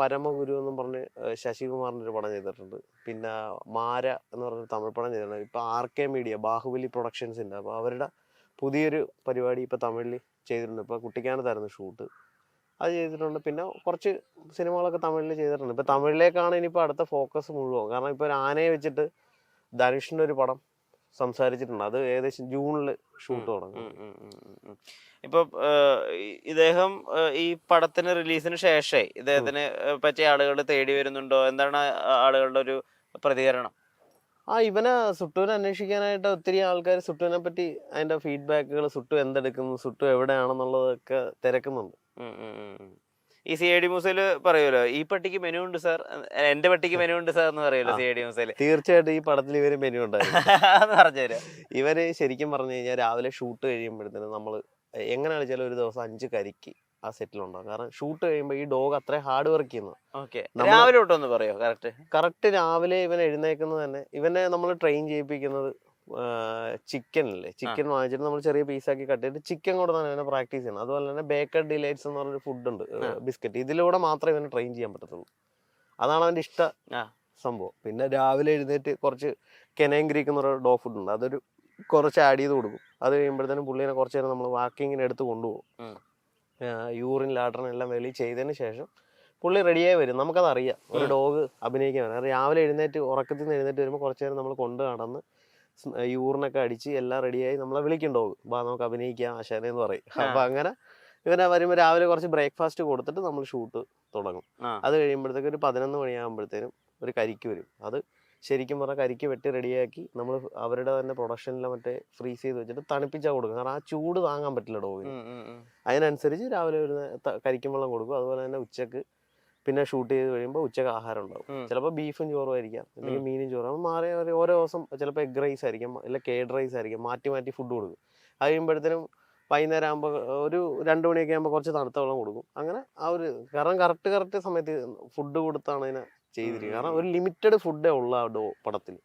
പരമഗുരു എന്നും പറഞ്ഞ് ശശികുമാറിന്റെ ഒരു പടം ചെയ്തിട്ടുണ്ട്. പിന്നെ മാര എന്ന് പറഞ്ഞൊരു തമിഴ് പടം ചെയ്തിട്ടുണ്ട്. ഇപ്പൊ RK മീഡിയ ബാഹുബലി പ്രൊഡക്ഷൻസിന്റെ, അപ്പൊ അവരുടെ പുതിയൊരു പരിപാടി ഇപ്പൊ തമിഴിൽ ചെയ്തിട്ടുണ്ട്. ഇപ്പൊ കുട്ടിക്കാനത്തായിരുന്നു ഷൂട്ട്, അത് ചെയ്തിട്ടുണ്ട്. പിന്നെ കുറച്ച് സിനിമകളൊക്കെ തമിഴിൽ ചെയ്തിട്ടുണ്ട്. ഇപ്പൊ തമിഴിലേക്കാണ് ഇനിയിപ്പോ അടുത്ത ഫോക്കസ് മുഴുവൻ. കാരണം ഇപ്പൊ ഒരു ആനയെ വെച്ചിട്ട് ധനുഷിന്റെ ഒരു പടം സംസാരിച്ചിട്ടുണ്ട്. അത് ഏകദേശം ജൂണിൽ ഷൂട്ട് തുടങ്ങും. ഇപ്പൊ ഇദ്ദേഹം ഈ പടത്തിന് റിലീസിന് ശേഷമേ ഇദ്ദേഹത്തിന് പറ്റിയ ആളുകൾ തേടി വരുന്നുണ്ടോ? എന്താണ് ആളുകളുടെ ഒരു പ്രതികരണം? ഇവനെ സുട്ടുവിനെ അന്വേഷിക്കാനായിട്ട് ഒത്തിരി ആൾക്കാർ സുട്ടുവിനെ പറ്റി അതിന്റെ ഫീഡ്ബാക്കുകൾ, സുട്ടു എന്തെടുക്കുന്നു, സുട്ടു എവിടെയാണെന്നുള്ളതൊക്കെ തിരക്കുന്നുണ്ട്. ഈ CID മൂസയിൽ പറയുമല്ലോ, ഈ പട്ടിക്ക് മെനു ഉണ്ട് സാർ, എന്റെ പട്ടിക്ക് മെനു ഉണ്ട് സാർ എന്ന് പറയുമല്ലോ CID മൂസയിൽ. തീർച്ചയായിട്ടും ഈ പടത്തിൽ ഇവര് മെനു ഉണ്ടായിരുന്നു. പറഞ്ഞുതരാം. ഇവര് ശരിക്കും പറഞ്ഞു കഴിഞ്ഞാൽ രാവിലെ ഷൂട്ട് കഴിയുമ്പോഴത്തേനും നമ്മൾ എങ്ങനെയാണ് വെച്ചാൽ ഒരു ദിവസം 5 കരിക്ക് ആ സെറ്റിലുണ്ടാകും. കാരണം ഷൂട്ട് കഴിയുമ്പോൾ ഈ ഡോഗ് അത്രയും ഹാർഡ് വർക്ക് ചെയ്യുന്നു. രാവിലെ തൊട്ടൊന്ന് പറയോ? കറക്റ്റ് രാവിലെ ഇവൻ എഴുന്നേക്കുന്നത് തന്നെ, ഇവനെ നമ്മൾ ട്രെയിൻ ചെയ്യിപ്പിക്കുന്നത് ചിക്കൻ അല്ലേ, ചിക്കൻ വാങ്ങിച്ചിട്ട് നമ്മൾ ചെറിയ പീസാക്കി കട്ട് ചെയ്തിട്ട് ചിക്കൻ കൂടെ തന്നെ ഇവനെ പ്രാക്ടീസ് ചെയ്യണം. അതുപോലെ തന്നെ ബേക്കർ ഡിലൈറ്റ്സ് എന്ന് പറഞ്ഞൊരു ഫുഡ് ഉണ്ട്, ബിസ്ക്കറ്റ്. ഇതിലൂടെ മാത്രമേ ഇവനെ ട്രെയിൻ ചെയ്യാൻ പറ്റത്തുള്ളൂ. അതാണ് അവൻ്റെ ഇഷ്ട സംഭവം. പിന്നെ രാവിലെ എഴുന്നേറ്റ് കുറച്ച് കെനൈൻ ഗ്രീക്ക് എന്ന് പറയുന്ന ഡോഗ് ഫുഡ് ഉണ്ട്, അതൊരു കുറച്ച് ആഡ് ചെയ്ത് കൊടുക്കും. അത് കഴിയുമ്പോഴത്തേനും പുള്ളിനെ കുറച്ച് നേരം നമ്മൾ വാക്കിങ്ങിന് എടുത്ത് കൊണ്ടുപോകും. യൂറിൻ ലാട്രൻ എല്ലാം വെളിയിൽ ചെയ്തതിന് ശേഷം പുള്ളി റെഡിയായി വരും. നമുക്കത് അറിയാം ഒരു ഡോഗ് അഭിനയിക്കാൻ വരും. രാവിലെ ഉറക്കത്തിൽ നിന്ന് എഴുന്നേറ്റ് വരുമ്പോൾ കുറച്ച് നേരം നമ്മൾ കൊണ്ട് നടന്ന് യൂറിനൊക്കെ അടിച്ച് എല്ലാം റെഡിയായി നമ്മളെ വിളിക്കും ഡോഗ്, നമുക്ക് അഭിനയിക്കാം ആശാനെ എന്ന് പറയും. അപ്പൊ അങ്ങനെ ഇവനെ വരുമ്പോൾ രാവിലെ കുറച്ച് ബ്രേക്ക്ഫാസ്റ്റ് കൊടുത്തിട്ട് നമ്മൾ ഷൂട്ട് തുടങ്ങും. അത് കഴിയുമ്പോഴത്തേക്ക് ഒരു 11 മണിയാകുമ്പോഴത്തേനും ഒരു കരിക്ക് വരും. അത് ശരിക്കും പറഞ്ഞാൽ കരിക്ക് വെട്ടി റെഡിയാക്കി നമ്മൾ അവരുടെ തന്നെ പ്രൊഡക്ഷനിലെ മറ്റേ ഫ്രീസ് ചെയ്ത് വെച്ചിട്ട് തണുപ്പിച്ചാൽ കൊടുക്കും. കാരണം ആ ചൂട് താങ്ങാൻ പറ്റില്ല ഡോഗിന്. അതിനനുസരിച്ച് രാവിലെ ഒരു കരിക്കും വെള്ളം കൊടുക്കും. അതുപോലെ തന്നെ ഉച്ചക്ക് പിന്നെ ഷൂട്ട് ചെയ്ത് കഴിയുമ്പോൾ ഉച്ചക്ക് ആഹാരം ഉണ്ടാവും. ചിലപ്പോൾ ബീഫും ചോറും ആയിരിക്കാം, അല്ലെങ്കിൽ മീനും ചോറും. മാറി ഓരോ ദിവസം ചിലപ്പോൾ എഗ് റൈസ് ആയിരിക്കും, അല്ല കേഡ് റൈസ് ആയിരിക്കും. മാറ്റി മാറ്റി ഫുഡ് കൊടുക്കും. അത് കഴിയുമ്പോഴത്തേനും വൈകുന്നേരം ആകുമ്പോൾ ഒരു 2 മണിയൊക്കെ ആകുമ്പോൾ കുറച്ച് തണുത്ത വെള്ളം കൊടുക്കും. അങ്ങനെ ആ ഒരു കാരണം കറക്റ്റ് സമയത്ത് ഫുഡ് കൊടുത്താണ് അതിനെ ചെയ്തിരിക്കുന്നത്. കാരണം ഒരു ലിമിറ്റഡ് ഫുഡേ ഉള്ളൂ ആ പടത്തിൽ.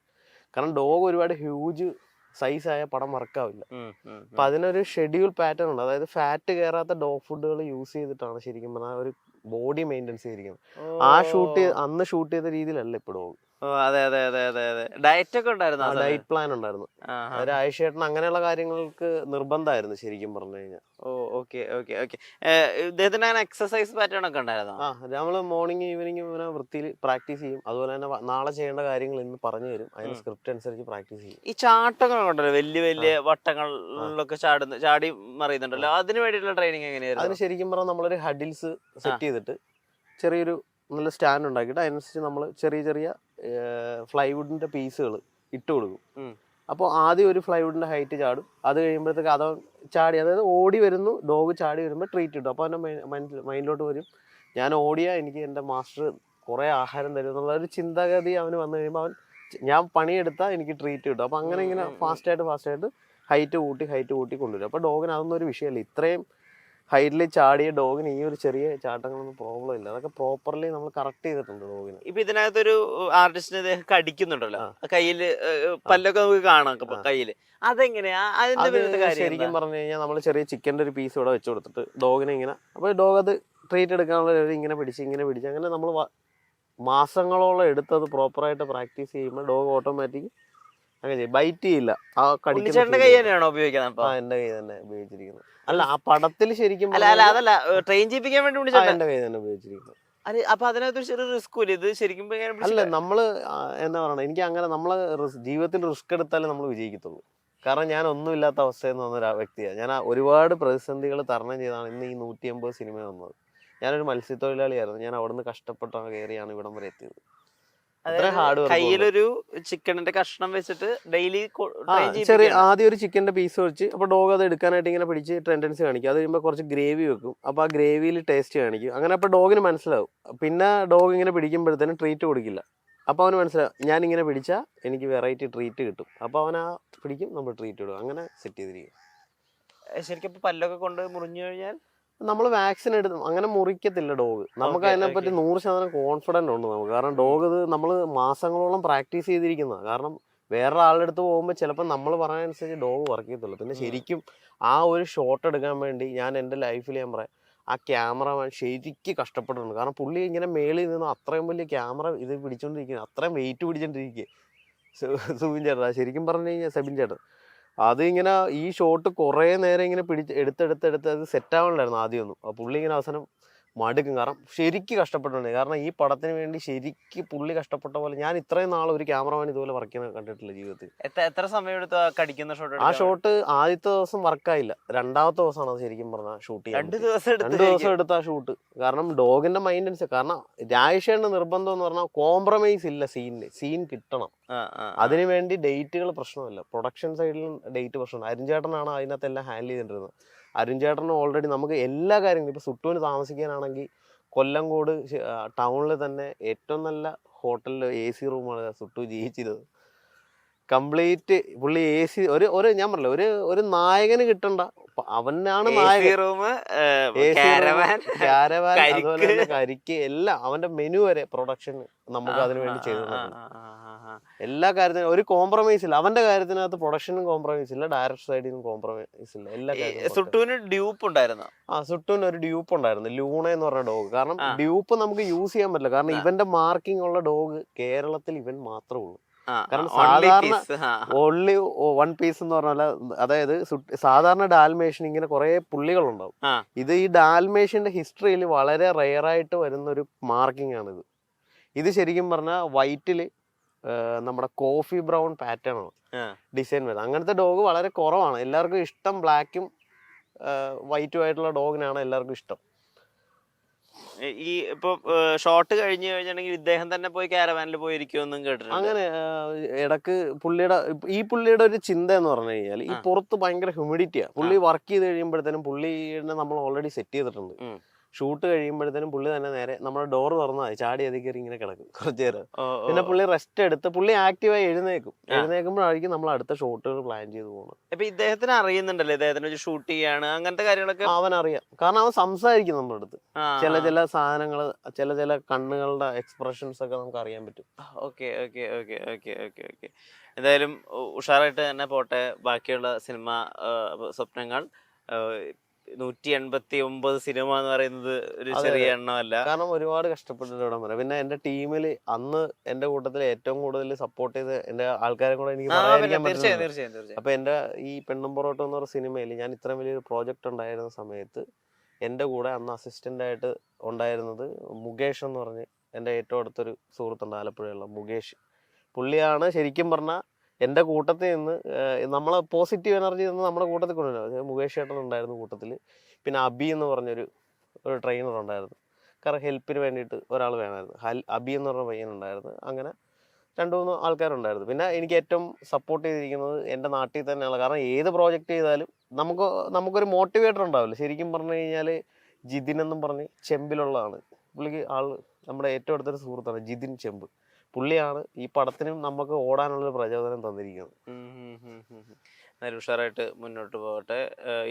കാരണം ഡോഗ് ഒരുപാട് ഹ്യൂജ് സൈസായ പടം വർക്കാവില്ല. അപ്പൊ അതിനൊരു ഷെഡ്യൂൾ പാറ്റേൺ ഉണ്ട്. അതായത് ഫാറ്റ് കയറാത്ത ഡോഗ് ഫുഡുകൾ യൂസ് ചെയ്തിട്ടാണ് ശരിക്കും പറഞ്ഞാൽ ഒരു ബോഡി മെയിൻ്റെനൻസ് ചെയ്തിരിക്കുന്നത്. അന്ന് ഷൂട്ട് ചെയ്ത രീതിയിലല്ല ഇപ്പോൾ ഡോഗ്. ഓ അതെ അതെ അതെ അതെ അതെ. ഡയറ്റ് ഒക്കെ ഉണ്ടായിരുന്നു ആ സമയത്ത്? ഡയറ്റ് പ്ലാൻ ഉണ്ടായിരുന്നു. രാജേഷേട്ടൻ അങ്ങനെയുള്ള കാര്യങ്ങൾക്ക് നിർബന്ധമായിരുന്നു ശരിക്കും പറഞ്ഞു കഴിഞ്ഞാൽ. ഓ ഓക്കെ ഓക്കെ ഓക്കെ. ഇദ്ദേഹത്തിന് അങ്ങനെ എക്സസൈസ് പാറ്റേൺ ഒക്കെ ഉണ്ടായിരുന്നോ? നമ്മള് മോർണിംഗ് ഈവനിങ് ഇങ്ങനെ വൃത്തിയിൽ പ്രാക്ടീസ് ചെയ്യും. അതുപോലെ തന്നെ നാളെ ചെയ്യേണ്ട കാര്യങ്ങൾ ഇന്ന് പറഞ്ഞു തരും. അതിന് സ്ക്രിപ്റ്റ് അനുസരിച്ച് പ്രാക്ടീസ് ചെയ്യും. ഈ ചാട്ടങ്ങളൊക്കെ ഉണ്ടല്ലോ, വലിയ വലിയ വട്ടങ്ങളിലൊക്കെ ചാടി മറിയുന്നുണ്ടല്ലോ, അതിന് വേണ്ടിയിട്ടുള്ള ട്രെയിനിങ് എങ്ങനെയായിരുന്നു? അതിന് ശരിക്കും പറഞ്ഞാൽ നമ്മളൊരു ഹഡിൽസ് സെറ്റ് ചെയ്തിട്ട് ചെറിയൊരു നല്ല സ്റ്റാൻഡ് ഉണ്ടാക്കിയിട്ട് അതിനനുസരിച്ച് നമ്മൾ ചെറിയ ചെറിയ ഫ്ലൈവുഡിന്റെ പീസുകൾ ഇട്ട് കൊടുക്കും. അപ്പോൾ ആദ്യം ഒരു ഫ്ലൈവുഡിന്റെ ഹൈറ്റ് ചാടും. അത് കഴിയുമ്പോഴത്തേക്ക് അത് ചാടി, അതായത് ഓടി വരുന്നു, ഡോഗ് ചാടി വരുമ്പോൾ ട്രീറ്റ് കിട്ടും. അപ്പോൾ അവൻ്റെ മൈൻഡിലോട്ട് വരും, ഞാൻ ഓടിയാൽ എനിക്ക് എൻ്റെ മാസ്റ്റർ കുറേ ആഹാരം തരും എന്നുള്ള ഒരു ചിന്താഗതി അവന് വന്നു കഴിയുമ്പോൾ അവൻ ഞാൻ പണിയെടുത്താൽ എനിക്ക് ട്രീറ്റ് കിട്ടും. അപ്പോൾ അങ്ങനെ ഇങ്ങനെ ഫാസ്റ്റായിട്ട് ഹൈറ്റ് കൂട്ടി കൊണ്ടുവരും. അപ്പോൾ ഡോഗിന് അതൊന്നും ഒരു വിഷയമല്ല. ഇത്രയും ഹൈറ്റിൽ ചാടിയ ഡോഗിന് ഈ ഒരു ചെറിയ ചാട്ടങ്ങളൊന്നും പ്രോബ്ലം ഇല്ല. അതൊക്കെ പ്രോപ്പർലി നമ്മൾ കറക്റ്റ് ചെയ്തിട്ടുണ്ട് ഡോഗിന്. ഇപ്പൊ ഇതിനകത്തൊരു ആർട്ടിസ്റ്റിനെ കടിക്കുന്നുണ്ടല്ലോ, കയ്യില് പല്ലൊക്കെ നമുക്ക് കാണാം കയ്യില്, അതെങ്ങനെയാ? ശരിക്കും പറഞ്ഞു കഴിഞ്ഞാൽ നമ്മൾ ചെറിയ ചിക്കൻ്റെ ഒരു പീസ് ഇവിടെ വെച്ച് കൊടുത്തിട്ട് ഡോഗിനെ ഇങ്ങനെ, അപ്പോൾ ഡോഗ് അത് ട്രീറ്റ് എടുക്കാനുള്ള ഇങ്ങനെ പിടിച്ച് അങ്ങനെ നമ്മൾ മാസങ്ങളോളം എടുത്തത് പ്രോപ്പറായിട്ട് പ്രാക്ടീസ് ചെയ്യുമ്പോൾ ഡോഗ് ഓട്ടോമാറ്റിക് അങ്ങനെ ചെയ്യും. ബൈറ്റ് ചെയ്യില്ല. ആ കടിക്കുന്ന കൈ തന്നെയാണോ ഉപയോഗിക്കുന്നത്? എന്റെ കൈ തന്നെ ഉപയോഗിച്ചിരിക്കുന്നത്. അല്ല, ആ പടത്തിൽ ശരിക്കും അതല്ല, ട്രെയിൻ ചെയ്യിപ്പിക്കാൻ വേണ്ടി എന്റെ കൈ തന്നെ ഉപയോഗിച്ചിരിക്കുന്നത്. അപ്പൊ അതിനകത്തൊരു ചെറിയ റിസ്ക് ഇല്ല ഇത് ശരിക്കും? അല്ല, നമ്മള് എന്താ പറയണ, എനിക്ക് അങ്ങനെ നമ്മള് ജീവിതത്തിൽ റിസ്ക് എടുത്താലേ നമ്മൾ വിജയിക്കത്തുള്ളൂ. കാരണം ഞാൻ ഒന്നുമില്ലാത്ത അവസ്ഥയിൽ നിന്ന് വന്ന ഒരു വ്യക്തിയാണ്. ഞാൻ ഒരുപാട് പ്രതിസന്ധികൾ തരണം ചെയ്താണ് ഇന്ന് ഈ 150 സിനിമ വന്നത്. ഞാനൊരു മത്സ്യത്തൊഴിലാളിയായിരുന്നു. ഞാൻ അവിടുന്ന് കഷ്ടപ്പെട്ടാണ് കയറിയാണ് ഇവിടം വരെ എത്തിയത്. കയ്യിലൊരു ചിക്കനിന്റെ കഷ്ണം വെച്ചിട്ട് ഡെയിലി ചെറിയ ആദ്യം ഒരു ചിക്കന്റെ പീസ് വെച്ച്, അപ്പൊ ഡോഗ് അത് എടുക്കാനായിട്ട് ഇങ്ങനെ പിടിച്ച് ടെൻഡൻസി കാണിക്കും. അത് കഴിയുമ്പോൾ കുറച്ച് ഗ്രേവി വെക്കും. അപ്പൊ ആ ഗ്രേവിയിൽ ടേസ്റ്റ് കാണിക്കും. അങ്ങനെ അപ്പൊ ഡോഗിന് മനസ്സിലാവും. പിന്നെ ഡോഗ് ഇങ്ങനെ പിടിക്കുമ്പോഴത്തേനും ട്രീറ്റ് കൊടുക്കില്ല. അപ്പൊ അവന് മനസ്സിലാവും, ഞാൻ ഇങ്ങനെ പിടിച്ചാൽ എനിക്ക് വെറൈറ്റി ട്രീറ്റ് കിട്ടും. അപ്പൊ അവൻ ആ പിടിക്കും, നമ്മൾ ട്രീറ്റ് കൊടുക്കും. അങ്ങനെ സെറ്റ് ചെയ്തിരിക്കും. ശരിക്കും പല്ലൊക്കെ കൊണ്ട് മുറിഞ്ഞു കഴിഞ്ഞാൽ നമ്മൾ വാക്സിൻ എടുത്തു അങ്ങനെ മുറിക്കത്തില്ല ഡോഗ്. നമുക്ക് അതിനെപ്പറ്റി 100% കോൺഫിഡൻ്റ് ഉണ്ട് നമുക്ക്. കാരണം ഡോഗ് ഇത് നമ്മൾ മാസങ്ങളോളം പ്രാക്ടീസ് ചെയ്തിരിക്കുന്നതാണ്. കാരണം വേറെ ആളുടെ അടുത്ത് പോകുമ്പോൾ ചിലപ്പോൾ നമ്മൾ പറയാനനുസരിച്ച് ഡോഗ് വർക്ക് ചെയ്യത്തുള്ളൂ. പിന്നെ ശരിക്കും ആ ഒരു ഷോട്ട് എടുക്കാൻ വേണ്ടി ഞാൻ എൻ്റെ ലൈഫിൽ ഞാൻ പറയാം, ആ ക്യാമറമാൻ ശരിക്കും കഷ്ടപ്പെട്ടിട്ടുണ്ട്. കാരണം പുള്ളി ഇങ്ങനെ മേളിൽ നിന്ന് അത്രയും വലിയ ക്യാമറ ഇത് പിടിച്ചോണ്ടിരിക്കുക, അത്രയും വെയിറ്റ് പിടിച്ചോണ്ടിരിക്കുക. സുബിൻ ചേട്ടാ, ശരിക്കും പറഞ്ഞു കഴിഞ്ഞാൽ സെബിൻ ചേട്ടൻ അത് ഇങ്ങനെ ഈ ഷോട്ട് കുറേ നേരം ഇങ്ങനെ എടുത്തെടുത്ത് അത് സെറ്റാവണില്ലായിരുന്നു ആദ്യമൊന്നും. ആ പുള്ളി ഇങ്ങനെ അവസാനം മടുക്കും. കാരണം ശരിക്കും കഷ്ടപ്പെട്ടുണ്ട്. കാരണം ഈ പടത്തിന് വേണ്ടി ശരിക്കും പുള്ളി കഷ്ടപ്പെട്ട പോലെ ഞാൻ ഇത്രയും നാൾ ഒരു ക്യാമറമാൻ ഇതുപോലെ വർക്ക് ചെയ്യുന്ന കണ്ടിട്ടില്ല ജീവിതത്തിൽ. എത്ര സമയം എടുത്ത് കടിക്കുന്ന ഷോട്ട്? ആ ഷോട്ട് ആദ്യത്തെ ദിവസം വർക്കായില്ല, രണ്ടാമത്തെ ദിവസമാണ് അത് ശരിക്കും പറഞ്ഞാൽ ഷൂട്ട് ചെയ്യാൻ. 2 ദിവസം എടുത്ത ആ ഷൂട്ട്. കാരണം ഡോഗിന്റെ മൈൻഡ് അനുസരിച്ച്, കാരണം രാജേഷേന്റെ നിർബന്ധം എന്ന് പറഞ്ഞാൽ കോംപ്രമൈസ് ഇല്ല, സീൻ കിട്ടണം. അതിനുവേണ്ടി ഡേറ്റുകൾ പ്രശ്നമല്ല, പ്രൊഡക്ഷൻ സൈഡിലും ഡേറ്റ് പ്രശ്നമുണ്ട്. അരുൺചേട്ടനാണ് അതിനകത്തെല്ലാം ഹാൻഡിൽ ചെയ്തിട്ടുള്ളത്. അരുൺചേട്ടന് ഓൾറെഡി നമുക്ക് എല്ലാ കാര്യങ്ങളും, ഇപ്പൊ സുട്ടുവിന് താമസിക്കാനാണെങ്കിൽ കൊല്ലംകോട് ടൗണിൽ തന്നെ ഏറ്റവും നല്ല ഹോട്ടലിൽ AC റൂമാണ് സുട്ടു ജീവിച്ചിരുന്നത്. കംപ്ലീറ്റ് പുള്ളി AC ഒരു ഞാൻ പറഞ്ഞില്ല, ഒരു നായകന് കിട്ടണ്ട, അവനാണ് നായകൻ. അതുപോലെ തന്നെ കരിക്ക് എല്ലാം അവന്റെ മെനു വരെ പ്രൊഡക്ഷൻ നമുക്ക് അതിനു വേണ്ടി ചെയ്തു. എല്ലാ കാര്യത്തിനും ഒരു കോംപ്രമൈസ് ഇല്ല. അവന്റെ കാര്യത്തിനകത്ത് പ്രൊഡക്ഷനും കോംപ്രമൈസ് ഇല്ല, ഡയറക്ടർ സൈഡിനും കോംപ്രമൈസ് ഇല്ല. എല്ലാ കാര്യത്തിലും സുട്ടുവിന് ഡ്യൂപ്പ് ഉണ്ടായിരുന്നു. സുട്ടുവിന് ഒരു ഡ്യൂപ്പ് ഉണ്ടായിരുന്നു, ലൂണ എന്ന് പറഞ്ഞ ഡോഗ്. കാരണം ഡ്യൂപ്പ് നമുക്ക് യൂസ് ചെയ്യാൻ പറ്റില്ല. കാരണം ഇവന്റെ മാർക്കിംഗ് ഉള്ള ഡോഗ് കേരളത്തിൽ ഇവൻ മാത്രമേ ഉള്ളൂ. കാരണം സാധാരണ ഓൺലി 1 പീസ് എന്ന് പറഞ്ഞാൽ, അതായത് സാധാരണ ഡാൽമേഷൻ ഇങ്ങനെ കുറെ പുള്ളികളുണ്ടാവും. ഇത് ഈ ഡാൽമേഷന്റെ ഹിസ്റ്ററിയിൽ വളരെ റെയറായിട്ട് വരുന്ന ഒരു മാർക്കിംഗ് ആണിത്. ഇത് ശരിക്കും പറഞ്ഞാൽ വൈറ്റില് നമ്മുടെ കോഫി ബ്രൗൺ പാറ്റേൺ ആണ് ഡിസൈൻ വരുന്നത്. അങ്ങനത്തെ ഡോഗ് വളരെ കുറവാണ്. എല്ലാവർക്കും ഇഷ്ടം ബ്ലാക്കും വൈറ്റും ആയിട്ടുള്ള ഡോഗിനാണ് എല്ലാവർക്കും ഇഷ്ടം. ഈ ഇപ്പൊ ഷോട്ട് കഴിഞ്ഞു കഴിഞ്ഞാണെങ്കിൽ ഇദ്ദേഹം തന്നെ പോയി കാരവാനിൽ പോയിരിക്കുമെന്നും കേട്ടിട്ടുണ്ട്. അങ്ങനെ ഇടക്ക് പുള്ളിയുടെ ഒരു ചിന്ത എന്ന് പറഞ്ഞു കഴിഞ്ഞാൽ, ഈ പുറത്ത് ഭയങ്കര ഹ്യൂമിഡിറ്റിയാണ്. പുള്ളി വർക്ക് ചെയ്ത് കഴിയുമ്പോഴത്തേനും പുള്ളിനെ നമ്മൾ ഓൾറെഡി സെറ്റ് ചെയ്തിട്ടുണ്ട്. ഷൂട്ട് കഴിയുമ്പോഴത്തേനും പുള്ളി തന്നെ നേരെ നമ്മുടെ ഡോർ തുറന്നാൽ ചാടി അതി കയറി ഇങ്ങനെ കിടക്കും കുറച്ചു നേരം. പിന്നെ പുള്ളി റെസ്റ്റ് എടുത്ത് പുള്ളി ആക്റ്റീവായി എഴുന്നേൽക്കുമ്പോഴായിരിക്കും നമ്മൾ അടുത്ത ഷൂട്ടുകൾ പ്ലാൻ ചെയ്ത് പോകുന്നത്. ഇപ്പൊ ഇദ്ദേഹത്തിന് അറിയുന്നുണ്ടല്ലോ ഇദ്ദേഹത്തിന് ഷൂട്ട് ചെയ്യാണ് അങ്ങനത്തെ കാര്യങ്ങളൊക്കെ? അവനറിയാം. കാരണം അവൻ സംസാരിക്കും നമ്മുടെ അടുത്ത്. ചില സാധനങ്ങൾ, ചില കണ്ണുകളുടെ എക്സ്പ്രഷൻസ് ഒക്കെ നമുക്ക് അറിയാൻ പറ്റും. Okay okay okay okay okay okay. എന്തായാലും ഉഷാറായിട്ട് തന്നെ പോട്ടെ ബാക്കിയുള്ള സിനിമ സ്വപ്നങ്ങൾ. 189 സിനിമ എന്ന് പറയുന്നത് ഒരു ചെറിയ എണ്ണമല്ല. കാരണം ഒരുപാട് കഷ്ടപ്പെട്ടിട്ട് ഇവിടം വരെ. പിന്നെ എന്റെ ടീമിൽ അന്ന് എന്റെ കൂട്ടത്തിൽ ഏറ്റവും കൂടുതൽ സപ്പോർട്ട് ചെയ്ത് എന്റെ ആൾക്കാരെ കൂടെ എനിക്ക് പറയാതിരിക്കാൻ പറ്റുന്നില്ല. തീർച്ചയായും. അപ്പൊ എന്റെ ഈ പെണ്ണും പൊറോട്ട എന്ന് പറഞ്ഞ സിനിമയിൽ ഞാൻ ഇത്രയും വലിയൊരു പ്രോജക്റ്റ് ഉണ്ടായിരുന്ന സമയത്ത് എൻ്റെ കൂടെ അന്ന് അസിസ്റ്റന്റ് ആയിട്ട് ഉണ്ടായിരുന്നത് മുകേഷ് എന്ന് പറഞ്ഞ് എൻ്റെ ഏറ്റവും അടുത്തൊരു സുഹൃത്തുണ്ട്, ആലപ്പുഴയുള്ള മുകേഷ്. പുള്ളിയാണ് ശരിക്കും പറഞ്ഞാൽ എൻ്റെ കൂട്ടത്തിൽ നിന്ന് നമ്മളെ പോസിറ്റീവ് എനർജി നിന്ന് നമ്മുടെ കൂട്ടത്തിൽ കൊണ്ടുവരുന്നത്. മുകേഷ് ചേട്ടൻ ഉണ്ടായിരുന്നു കൂട്ടത്തിൽ. പിന്നെ അബി എന്ന് പറഞ്ഞൊരു ട്രെയിനർ ഉണ്ടായിരുന്നു. കാരണം ഹെൽപ്പിന് വേണ്ടിയിട്ട് ഒരാൾ വേണമായിരുന്നു. അബി എന്ന് പറഞ്ഞ പയ്യനുണ്ടായിരുന്നു. അങ്ങനെ 2-3 ആൾക്കാരുണ്ടായിരുന്നു. പിന്നെ എനിക്ക് ഏറ്റവും സപ്പോർട്ട് ചെയ്തിരിക്കുന്നത് എൻ്റെ നാട്ടിൽ തന്നെയാണ്. കാരണം ഏത് പ്രോജക്റ്റ് ചെയ്താലും നമുക്കൊരു മോട്ടിവേറ്റർ ഉണ്ടാവില്ല. ശരിക്കും പറഞ്ഞു കഴിഞ്ഞാൽ ജിതിൻ എന്നും പറഞ്ഞ് ചെമ്പിലുള്ളതാണ് പുള്ളിക്ക്. നമ്മുടെ ഏറ്റവും അടുത്തൊരു സുഹൃത്താണ് ജിതിൻ ചെമ്പ്. പുള്ളിയാണ് ഈ പടത്തിനും നമുക്ക് ഓടാനുള്ളൊരു പ്രചോദനം തന്നിരിക്കുന്നത്. നല്ല ഉഷാറായിട്ട് മുന്നോട്ട് പോകട്ടെ.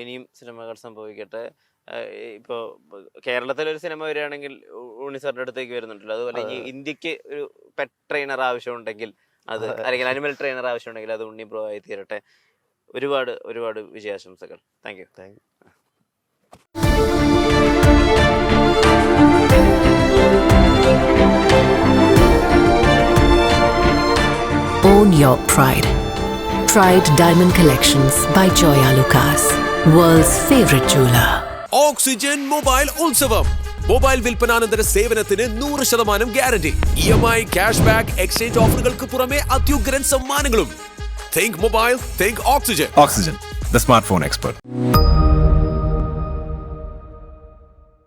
ഇനിയും സിനിമകൾ സംഭവിക്കട്ടെ. ഇപ്പോൾ കേരളത്തിലൊരു സിനിമ വരികയാണെങ്കിൽ ഉണ്ണി സാറിൻ്റെ അടുത്തേക്ക് വരുന്നുണ്ടല്ലോ. അതുപോലെ ഇനി ഇന്ത്യക്ക് ഒരു പെറ്റ് ട്രെയിനർ ആവശ്യമുണ്ടെങ്കിൽ അത്, അല്ലെങ്കിൽ അനിമൽ ട്രെയിനർ ആവശ്യമുണ്ടെങ്കിൽ അത് ഉണ്ണി ബ്രോ ആയി തീരട്ടെ. ഒരുപാട് ഒരുപാട് വിജയാശംസകൾ. Thank you. Own your pride. Pride Diamond Collections by Joya Lucas, world's favorite jeweler. Oxygen mobile ഉത്സവം. മൊബൈൽ വിൽപ്പനാനന്തര സേവനത്തിന് 100% guarantee. EMI, cash back, exchange ഓഫറുകൾക്ക് പുറമെ അത്യുഗ്രൻ സമ്മാനങ്ങളും. Think mobile, think oxygen. Oxygen, the smartphone expert.